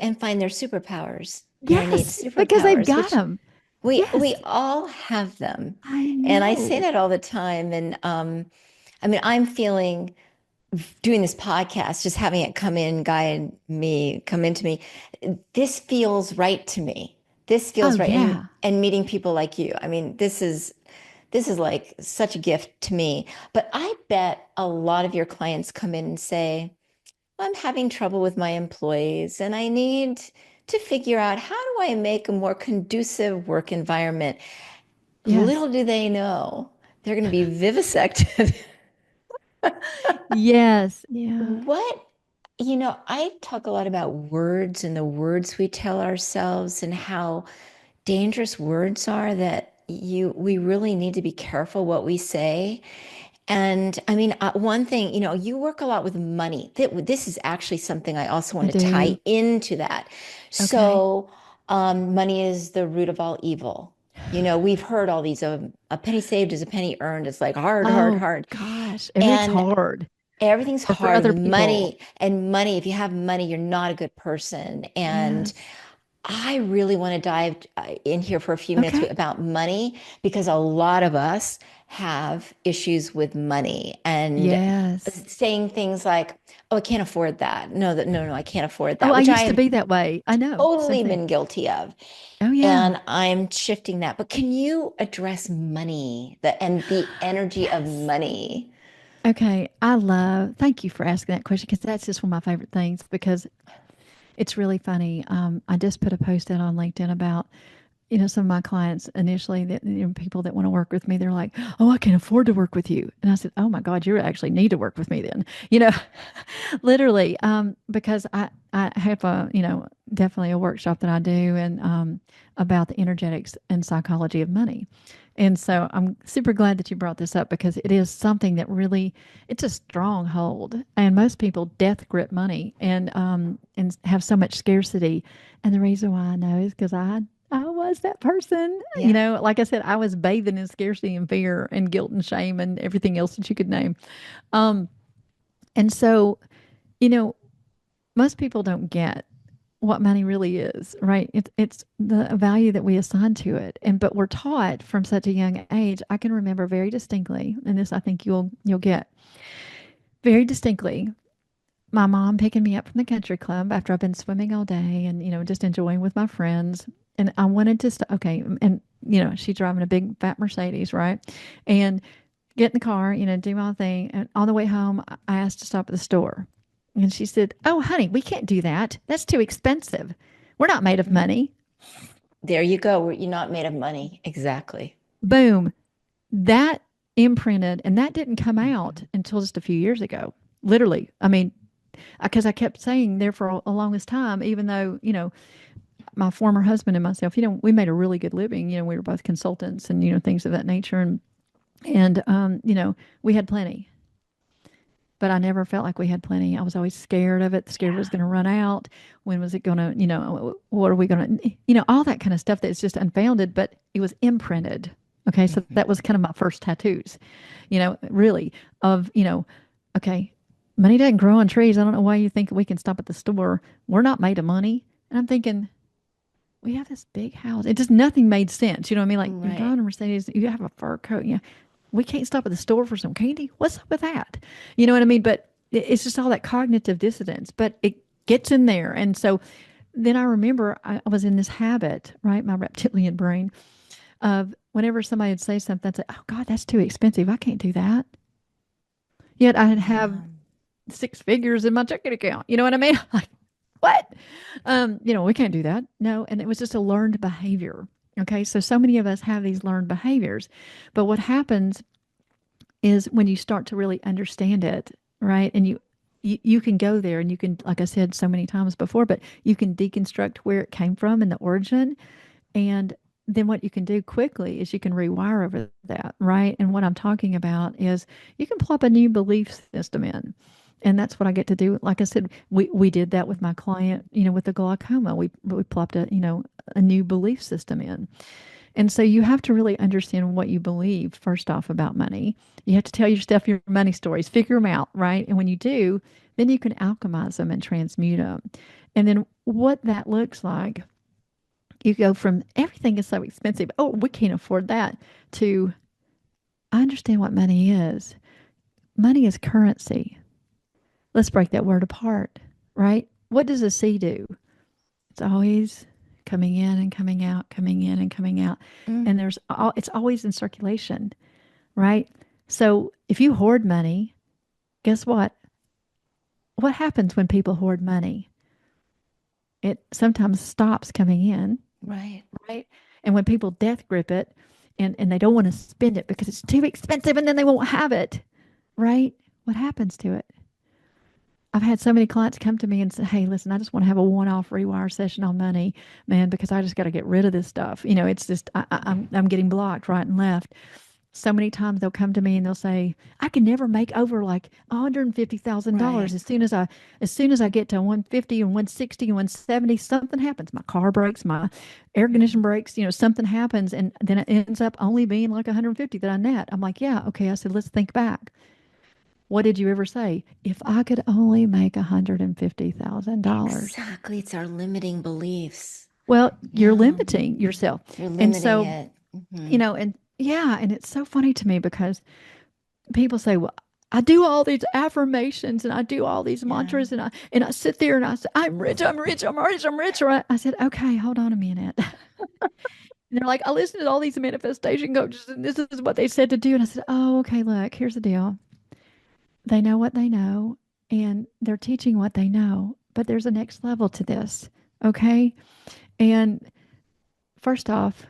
and find their superpowers, their innate
Yes, because they've
superpowers,
got
which
them.
we
Yes,
all have them.
I
And I say
know.
that all the time. And I mean, I'm feeling doing this podcast, just having it come into me. This feels right to me. This
Oh,
feels right.
yeah.
And meeting people like you. I mean, this is like such a gift to me. But I bet a lot of your clients come in and say, I'm having trouble with my employees and I need to figure out how do I make a more conducive work environment.
Yes.
Little do they know they're going to be vivisected.
Yes. Yeah.
What, I talk a lot about words and the words we tell ourselves and how dangerous words are that we really need to be careful what we say. And I mean, one thing, you work a lot with money. This is actually something I also
I
want to tie
do.
into that.
Okay.
So, money is the root of all evil. We've heard all these, a penny saved is a penny earned. It's like hard, hard,
Oh,
hard.
gosh. Everything's
And
hard.
everything's
Or for
hard.
other people.
Money, if you have money, you're not a good person. And
Yes.
I really want to dive in here for a few minutes
Okay.
about money because a lot of us have issues with money and
Yes.
saying things like, "Oh, I can't afford that." No, I can't afford
Oh,
that,
I
which I
used to
have
be that way. I know. Same
totally
thing.
been guilty of.
Oh, yeah.
And I'm shifting that. But can you address money, the energy of
Yes.
money?
Okay. Thank you for asking that question because that's just one of my favorite things because it's really funny. I just put a post out on LinkedIn about, some of my clients initially that, people that want to work with me, they're like, oh, I can't afford to work with you. And I said, oh my God, you actually need to work with me then, literally, because I have definitely a workshop that I do and, about the energetics and psychology of money. And so I'm super glad that you brought this up because it is something that really, it's a stronghold. And most people death grip money and have so much scarcity. And the reason why I know is because I was that person.
Yeah.
Like I said, I was bathing in scarcity and fear and guilt and shame and everything else that you could name. Um, and so, you know, most people don't get what money really is, right? It's the value that we assign to it. But we're taught from such a young age. I can remember very distinctly, and this I think you'll get very distinctly. My mom picking me up from the country club after I've been swimming all day and just enjoying with my friends. And I wanted to okay, and she's driving a big fat Mercedes, right? And get in the car, do my thing. And on the way home, I asked to stop at the store. And she said, oh, honey, we can't do that. That's too expensive. We're not made of
Mhm.
money.
There you go. You're not made of money. Exactly.
Boom. That imprinted, and that didn't come out
Mhm.
until just a few years ago. Literally. I mean, because I kept saying there for a longest time, even though, my former husband and myself, we made a really good living. We were both consultants and, things of that nature. And we had plenty. But I never felt like we had plenty. I was always scared of it, scared it was
Yeah.
going to run out. When was it going to, what are we going to, all that kind of stuff that's just unfounded, but it was imprinted. Okay. So that was
Mhm.
kind of my first tattoos, really of, okay, money doesn't grow on trees. I don't know why you think we can stop at the store. We're not made of money. And I'm thinking, we have this big house. It just nothing made sense. You know what I mean? Like you're
Right.
driving a Mercedes, you have a fur coat. We can't stop at the store for some candy. What's up with that? You know what I mean? But it's just all that cognitive dissonance. But it gets in there, and so then I remember I was in this habit, right? My reptilian brain of whenever somebody would say something, I'd say, "Oh God, that's too expensive. I can't do that." Yet I'd have
Yeah.
6 figures in my checking account. You know what I mean? Like what? We can't do that. No. And it was just a learned behavior. Okay. So many of us have these learned behaviors. But what happens is when you start to really understand it, right? And you can go there and you can, like I said so many times before, but you can deconstruct where it came from and the origin. And then what you can do quickly is you can rewire over that, right? And what I'm talking about is you can plop a new belief system in. And that's what I get to do. Like I said, we did that with my client, with the glaucoma. We plopped a new belief system in. And so you have to really understand what you believe, first off, about money. You have to tell yourself your money stories, figure them out, right? And when you do, then you can alchemize them and transmute them. And then what that looks like, you go from everything is so expensive, oh, we can't afford that, to I understand what money is. Money is currency. Let's break that word apart, right? What does a sea do? It's always coming in and coming out, coming in and coming out. And it's always in circulation, right? So if you hoard money, guess what? What happens when people hoard money? It sometimes stops coming in,
Right.
right? And when people death grip it and they don't want to spend it because it's too expensive and then they won't have it, right? What happens to it? I've had so many clients come to me and say, "Hey, listen, I just want to have a one-off rewire session on money, man, because I just got to get rid of this stuff. You know, it's just I'm getting blocked right and left." So many times they'll come to me and they'll say, "I can never make over like $150,000.
Right.
As soon as I get to 150 and 160 and 170, something happens. My car breaks, my air conditioner breaks. You know, something happens, and then it ends up only being like 150 that I net." I'm like, "Yeah, okay." I said, "Let's think back. What did you ever say? If I could only make $150,000."
Exactly. It's our limiting beliefs.
Well, you're
Yeah.
limiting yourself.
You're
And
limiting
so,
it.
and yeah, and it's so funny to me because people say, "Well, I do all these affirmations and I do all these mantras and I sit there and I say, I'm rich, I'm rich, I'm rich, I'm rich." Right? I said, "Okay, hold on a minute." And they're like, "I listened to all these manifestation coaches and this is what they said to do." And I said, "Oh, okay, look, here's the deal. They know what they know and they're teaching what they know, but there's a next level to this. Okay. And first off,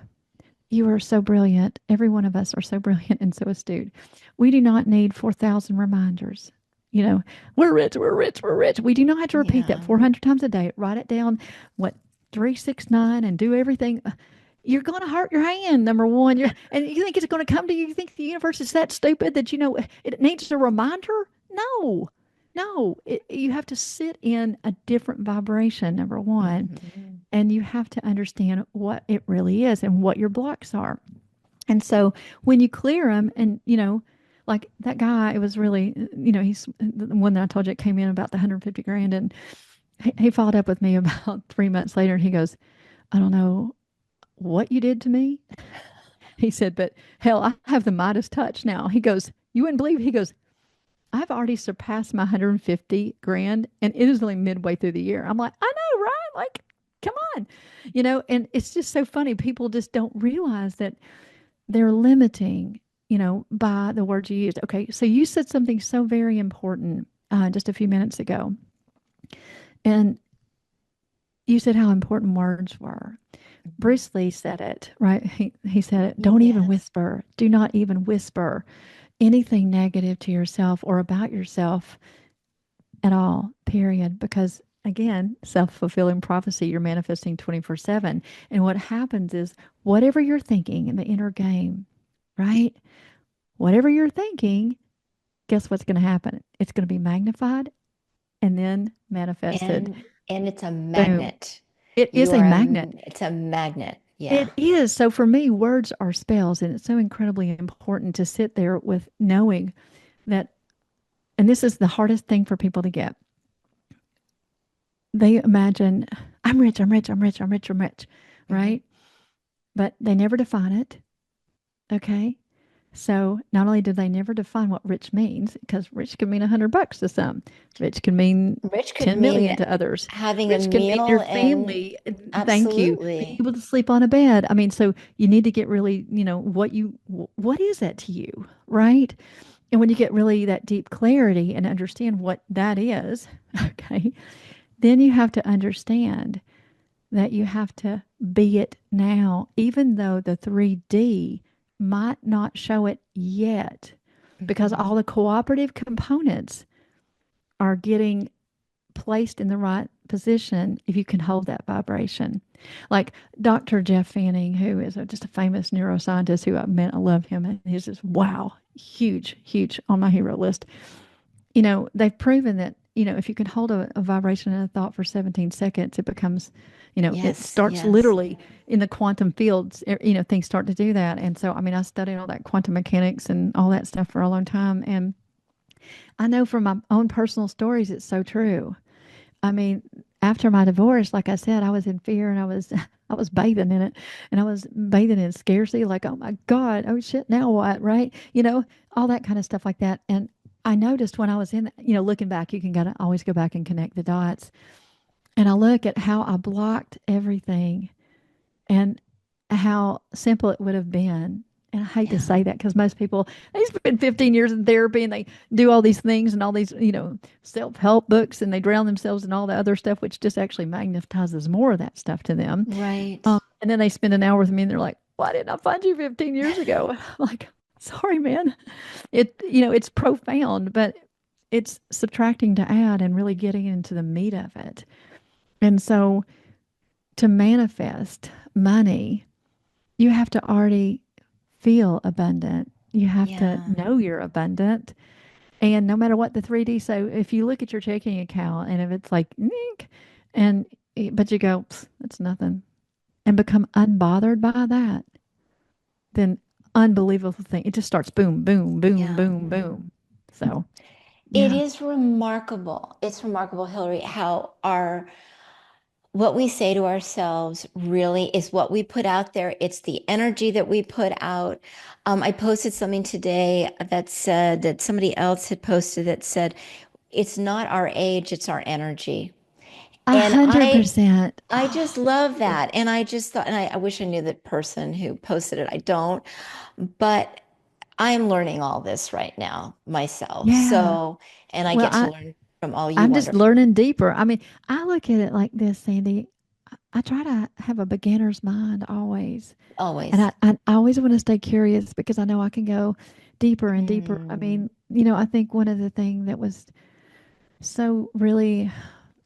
you are so brilliant. Every one of us are so brilliant and so astute. We do not need 4,000 reminders. You know, we're rich, we're rich, we're rich. We do not have to repeat that
Yeah.
400 times a day. Write it down, what, 369, and do everything. You're going to hurt your hand, number one. And you think it's going to come to you. You think the universe is that stupid that, it needs a reminder? No, no. You have to sit in a different vibration, number one. And you have to understand what it really is and what your blocks are. And so when you clear them, and, like that guy, it was really, he's the one that I told you that came in about the 150 grand. And he followed up with me about 3 months later and he goes, "I don't know what you did to me." He said, "But hell, I have the Midas touch now." He goes, "You wouldn't believe." He goes, "I've already surpassed my 150 grand and it is only midway through the year." I'm like, "I know, right? Like, come on." And it's just so funny. People just don't realize that they're limiting, by the words you used. Okay. So you said something so very important just a few minutes ago. And you said how important words were. Bruce Lee said it, right? He said it. Don't even whisper. Do not even whisper anything negative to yourself or about yourself at all, period. Because again, self-fulfilling prophecy, you're manifesting 24/7. And what happens is whatever you're thinking in the inner game, right? Whatever you're thinking, guess what's going to happen? It's going to be magnified and then manifested.
And it's a
Boom.
magnet.
It is a magnet.
It's a magnet. Yeah.
It is. So for me, words are spells, and it's so incredibly important to sit there with knowing that, and this is the hardest thing for people to get. They imagine, I'm rich, I'm rich, I'm rich, I'm rich, I'm rich, right? But they never define it. Okay. So not only do they never define what rich means, because rich can mean $100 to some, rich can mean
Rich could
10 million
mean
to others.
having a
Rich can mean
meal
your
and
family. Thank you. Being
absolutely.
able to sleep on a bed. I mean, so you need to get really, what is that to you, right? And when you get really that deep clarity and understand what that is, okay, then you have to understand that you have to be it now, even though the 3D might not show it yet, because all the cooperative components are getting placed in the right position if you can hold that vibration. Like Dr. Jeff Fanning, who is just a famous neuroscientist who I love him. And he's just, wow, huge, huge on my hero list. They've proven that if you can hold a vibration and a thought for 17 seconds, it becomes, it
Yes,
starts
yes.
literally in the quantum fields, things start to do that. And so, I mean, I studied all that quantum mechanics and all that stuff for a long time. And I know from my own personal stories, it's so true. I mean, after my divorce, like I said, I was in fear and I was bathing in it and I was bathing in scarcity, like, oh my God, oh shit, now what? Right. All that kind of stuff like that. And I noticed when I was in, looking back, you can gotta always go back and connect the dots. And I look at how I blocked everything and how simple it would have been. And I hate to
Yeah.
say that because most people, they spend 15 years in therapy and they do all these things and all these, self help books and they drown themselves in all the other stuff, which just actually magnetizes more of that stuff to them.
Right.
And then they spend an hour with me and they're like, why didn't I find you 15 years ago? I'm like, sorry, man. It's profound, but it's subtracting to add and really getting into the meat of it. And so to manifest money, you have to already feel abundant. You have to
Yeah.
know you're abundant. And no matter what the 3D, so if you look at your checking account and if it's like, "Nink," and but you go, that's nothing, and become unbothered by that, then unbelievable thing. It just starts boom, boom, boom,
Yeah.
boom, boom. So,
It
yeah.
is remarkable. It's remarkable, Hillary, how our what we say to ourselves really is what we put out there. It's the energy that we put out. I posted something today that said that somebody else had posted that said, it's not our age, it's our energy.
A
And
hundred
I
percent.
I just love
Oh,
that. And I just thought, and I wish I knew the person who posted it. I don't, but I'm learning all this right now myself.
yeah.
So, and I
Well,
get to learn from all you
I'm just
wonderful,
learning deeper. I mean, I look at it like this, Sandy. I try to have a beginner's mind always. And
always.
I always want to stay curious because I know I can go deeper and deeper. I
Mm,
mean, I think one of the things that was so really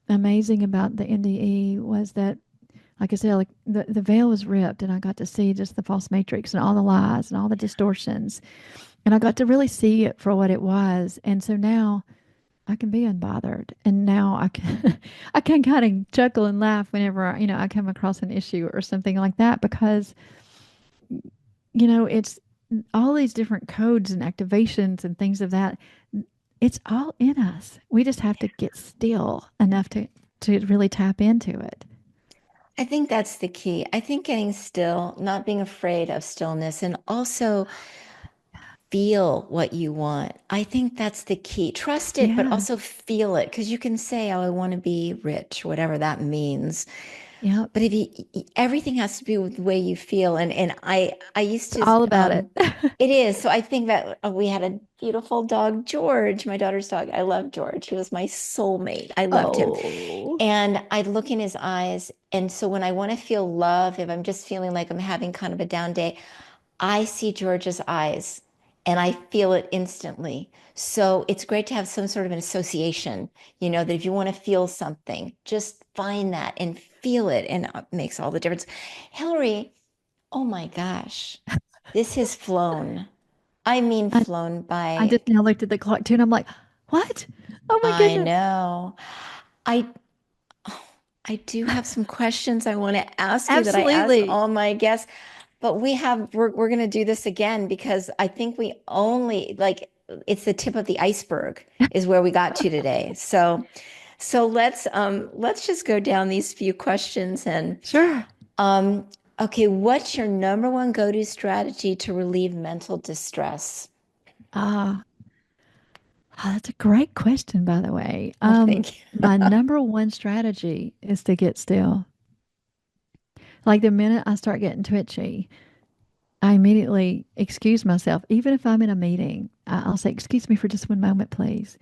amazing about the NDE was that, like I said, like the veil was ripped and I got to see just the false matrix and all the lies and all the distortions. And I got to really see it for what it was. And so now I can be unbothered. And now I can I can kind of chuckle and laugh whenever I come across an issue or something like that because it's all these different codes and activations and things of that. It's all in us. We just have to get still enough to really tap into it.
I think that's the key. I think getting still, not being afraid of stillness, and also feel what you want. I think that's the key. Trust it, but
Yeah.
also feel it because you can say, oh, I want to be rich, whatever that means.
Yep.
But if you, everything has to be with the way you feel. And I used
It's
to,
all about it.
it is. So I think that we had a beautiful dog, George, my daughter's dog. I love George. He was my soulmate. I loved him.
Oh.
And I'd look in his eyes. And so when I want to feel love, if I'm just feeling like I'm having kind of a down day, I see George's eyes and I feel it instantly. So it's great to have some sort of an association, that if you want to feel something, just find that and feel it, and it makes all the difference. Hillary, oh my gosh, this has flown. I mean,
I,
flown
I
by.
just now looked at the clock too and I'm like, what? Oh my
I
goodness.
know. I I do have some questions I want to ask you that I ask
Absolutely.
all my guests. But we're going to do this again because I think we only like it's the tip of the iceberg is where we got to today. So let's just go down these few questions and
Sure.
um okay, what's your number one go-to strategy to relieve mental distress?
Ah, that's a great question, by the way.
Oh, thank you.
My number one strategy is to get still. Like the minute I start getting twitchy, I immediately excuse myself. Even if I'm in a meeting, I'll say, "Excuse me for just one moment, please."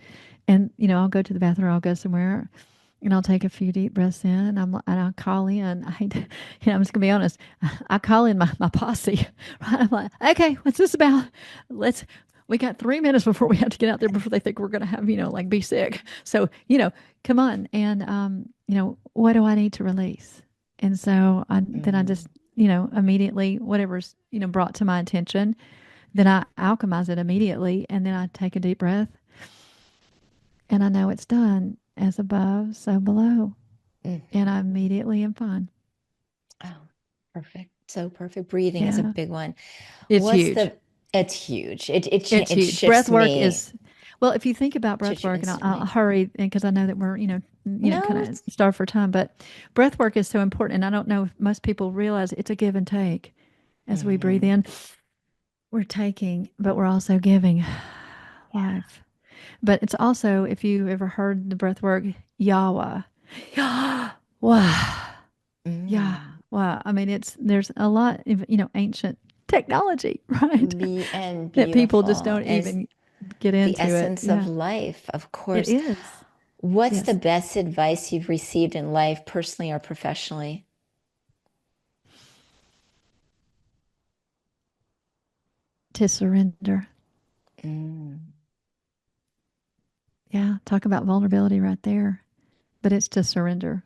And I'll go to the bathroom, I'll go somewhere, and I'll take a few deep breaths in, and I'll call in. I hate to, I'm just gonna be honest. I call in my posse. Right? I'm like, okay, what's this about? Let's. We got 3 minutes before we have to get out there before they think we're gonna have like be sick. So come on, and what do I need to release? And so then I just
Mm.
immediately whatever's brought to my attention, then I alchemize it immediately, and then I take a deep breath And I know it's done as above, so below. And I
Mhm.
immediately am fine.
Oh, perfect. So perfect. Breathing is a
Yeah.
big one.
It's
What's
huge.
the, it's huge.
It's
It
huge. Breath
shifts
work
me,
is, well, if you think about breath
shifts you
work, and I'll
instantly.
hurry because I know that we're, kind
No,
of starved for time, but breath work is so important. And I don't know if most people realize it's a give and take. As we breathe
mhm.
in, we're taking, but we're also giving life. But it's also, if you ever heard the breath work, Yahweh, Yah, wow, yeah,
Mm.
wow. I mean, there's a lot of, ancient technology, right?
And
That people just
beautiful
don't
is
even get
the
into it.
essence of
Yeah,
life, of
it
course.
is.
What's the
Yes.
best advice you've received in life, personally or professionally?
To surrender.
Mm,
Yeah. Talk about vulnerability right there. But it's to surrender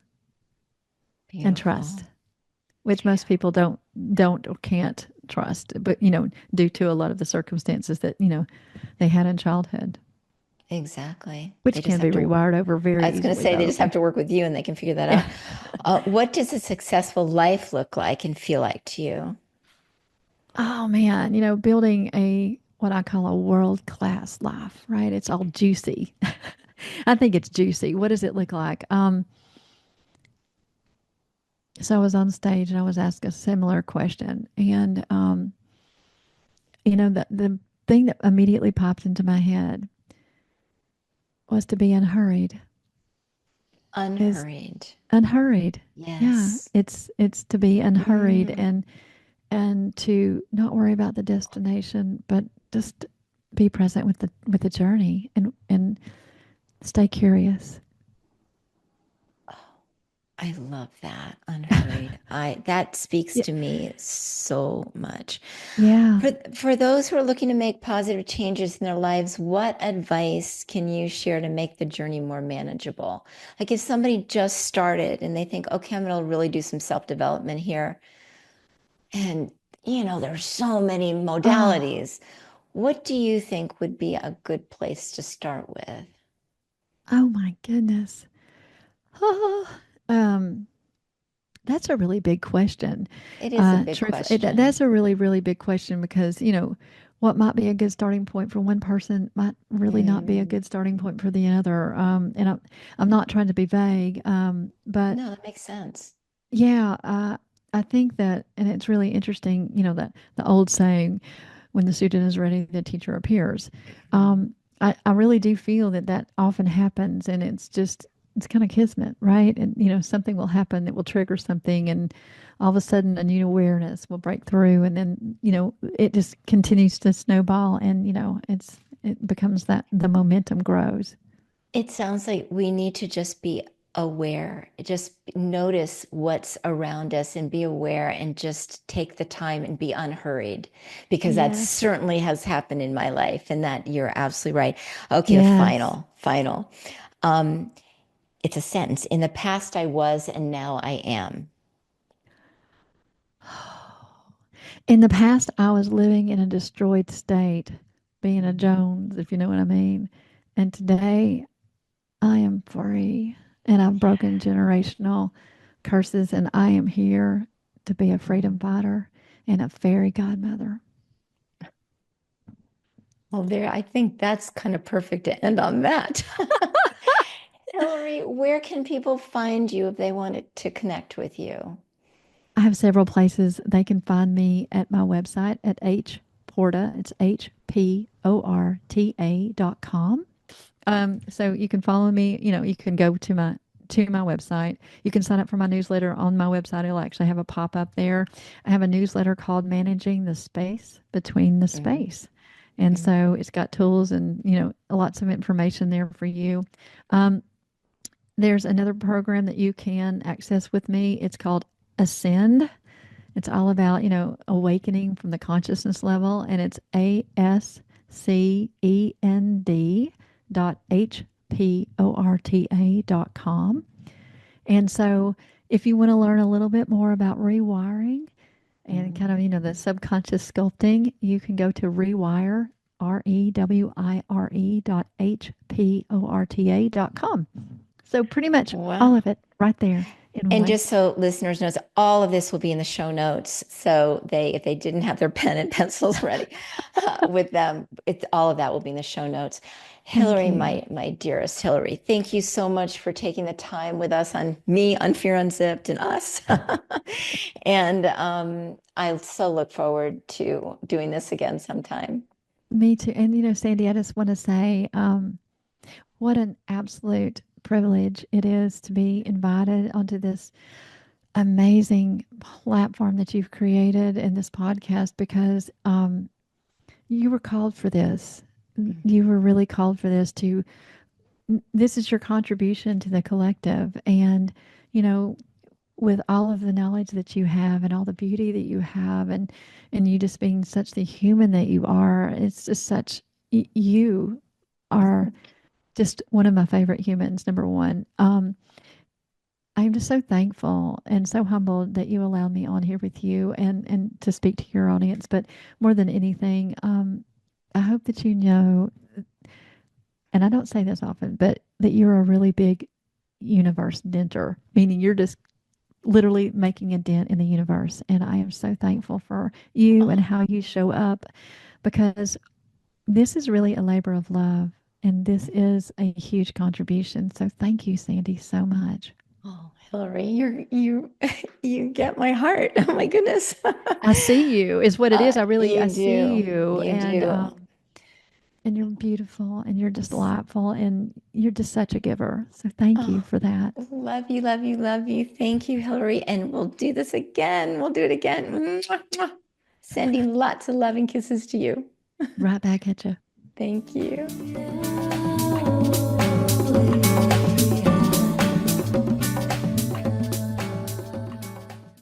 and trust,
beautiful.
which most people don't or can't trust, but, due to a lot of the circumstances that, they had in childhood,
Exactly. They
which
just
can be
have to,
rewired over
I
very
was going to
easily,
say,
by
they
the
just have
way.
to work with you and they can figure that
Yeah.
out. What does a successful life look like and feel like to you?
Oh man, building a what I call a world class life, right? It's all juicy. I think it's juicy. What does it look like? So I was on stage and I was asked a similar question, and the thing that immediately popped into my head was to be unhurried. Is
Unhurried.
unhurried. Yeah,
Yes.
it's to be unhurried
Mm.
and to not worry about the destination, but just be present with the journey and stay curious.
I love that. Unhurried. That speaks
Yeah.
to me so much.
Yeah.
For those who are looking to make positive changes in their lives, what advice can you share to make the journey more manageable? Like if somebody just started and they think, okay, I'm going to really do some self-development here, and there's so many
Oh,
modalities. What do you think would be a good place to start with?
oh my goodness. Oh, um, that's a really big question.
It is a big
Truthfully,
question.
that's a really, really big question because, what might be a good starting point for one person might really not be a
Mm,
good starting point for the other. And I'm not trying to be vague, but
no, that makes sense.
yeah, I think that, and it's really interesting, that the old saying, when the student is ready, the teacher appears.
Mhm.
I really do feel that that often happens, and it's kind of kismet, right? And, something will happen that will trigger something, and all of a sudden a new awareness will break through, and then, it just continues to snowball, and, it becomes that the momentum grows.
It sounds like we need to just be aware, just notice what's around us and be aware and just take the time and be unhurried because that
Yes.
certainly has happened in my life and that you're absolutely right. Okay, the
Yes.
final. Um, it's a sentence. In the past, I was, and now I am.
In the past, I was living in a destroyed state, being a
Mhm.
Jones, if you know what I mean. And today, I am free, and I've broken generational curses, and I am here to be a freedom fighter and a fairy godmother.
Well, there, I think that's kind of perfect to end on that. Hillary, where can people find you if they wanted to connect with you?
I have several places. They can find me at my website at hporta. It's HPORTA.com. So you can follow me. You can go to my website. You can sign up for my newsletter on my website. It'll actually have a pop up there. I have a newsletter called Managing the Space Between the
Mm,
Space. And
mm.
so it's got tools and, lots of information there for you. Um, there's another program that you can access with me. It's called Ascend. It's all about, awakening from the consciousness level, and it's ASCEND.HPORTA.com. And so if you want to learn a little bit more about rewiring and kind
Mm.
of, the subconscious sculpting, you can go to rewire. REWIRE.HPORTA.com. So pretty much
Wow.
all of it right there in
And
one.
just so listeners knows, all of this will be in the show notes. So if they didn't have their pen and pencils ready with them, all of that will be in the show notes. Hilary, my dearest Hilary, thank you so much for taking the time with us on Fear Unzipped and us. And I so look forward to doing this again sometime.
Me too. And Sandi, I just want to say, what an absolute privilege it is to be invited onto this amazing platform that you've created in this podcast, because you were called for this. You were really called for this. This is your contribution to the collective. And, with all of the knowledge that you have and all the beauty that you have, and you just being such the human that you are, it's just you are just one of my favorite humans, number one. I'm just so thankful and so humbled that you allowed me on here with you and to speak to your audience. But more than anything, I hope that you know, and I don't say this often, but that you're a really big universe denter, meaning you're just literally making a dent in the universe. And I am so thankful for you and how you show up, because this is really a labor of love. And this is a huge contribution. So thank you, Sandi, so much.
Oh, Hilary, you get my heart. Oh my goodness.
I see you is what it is. I see you,
You do.
and you're beautiful, and you're just delightful, and you're just such a giver. So thank you
Oh,
for that.
love you, love you, love you. Thank you, Hilary. And we'll do this again. We'll do it again. Mwah, mwah. Sending lots of loving kisses to you.
Right back at you.
Thank you.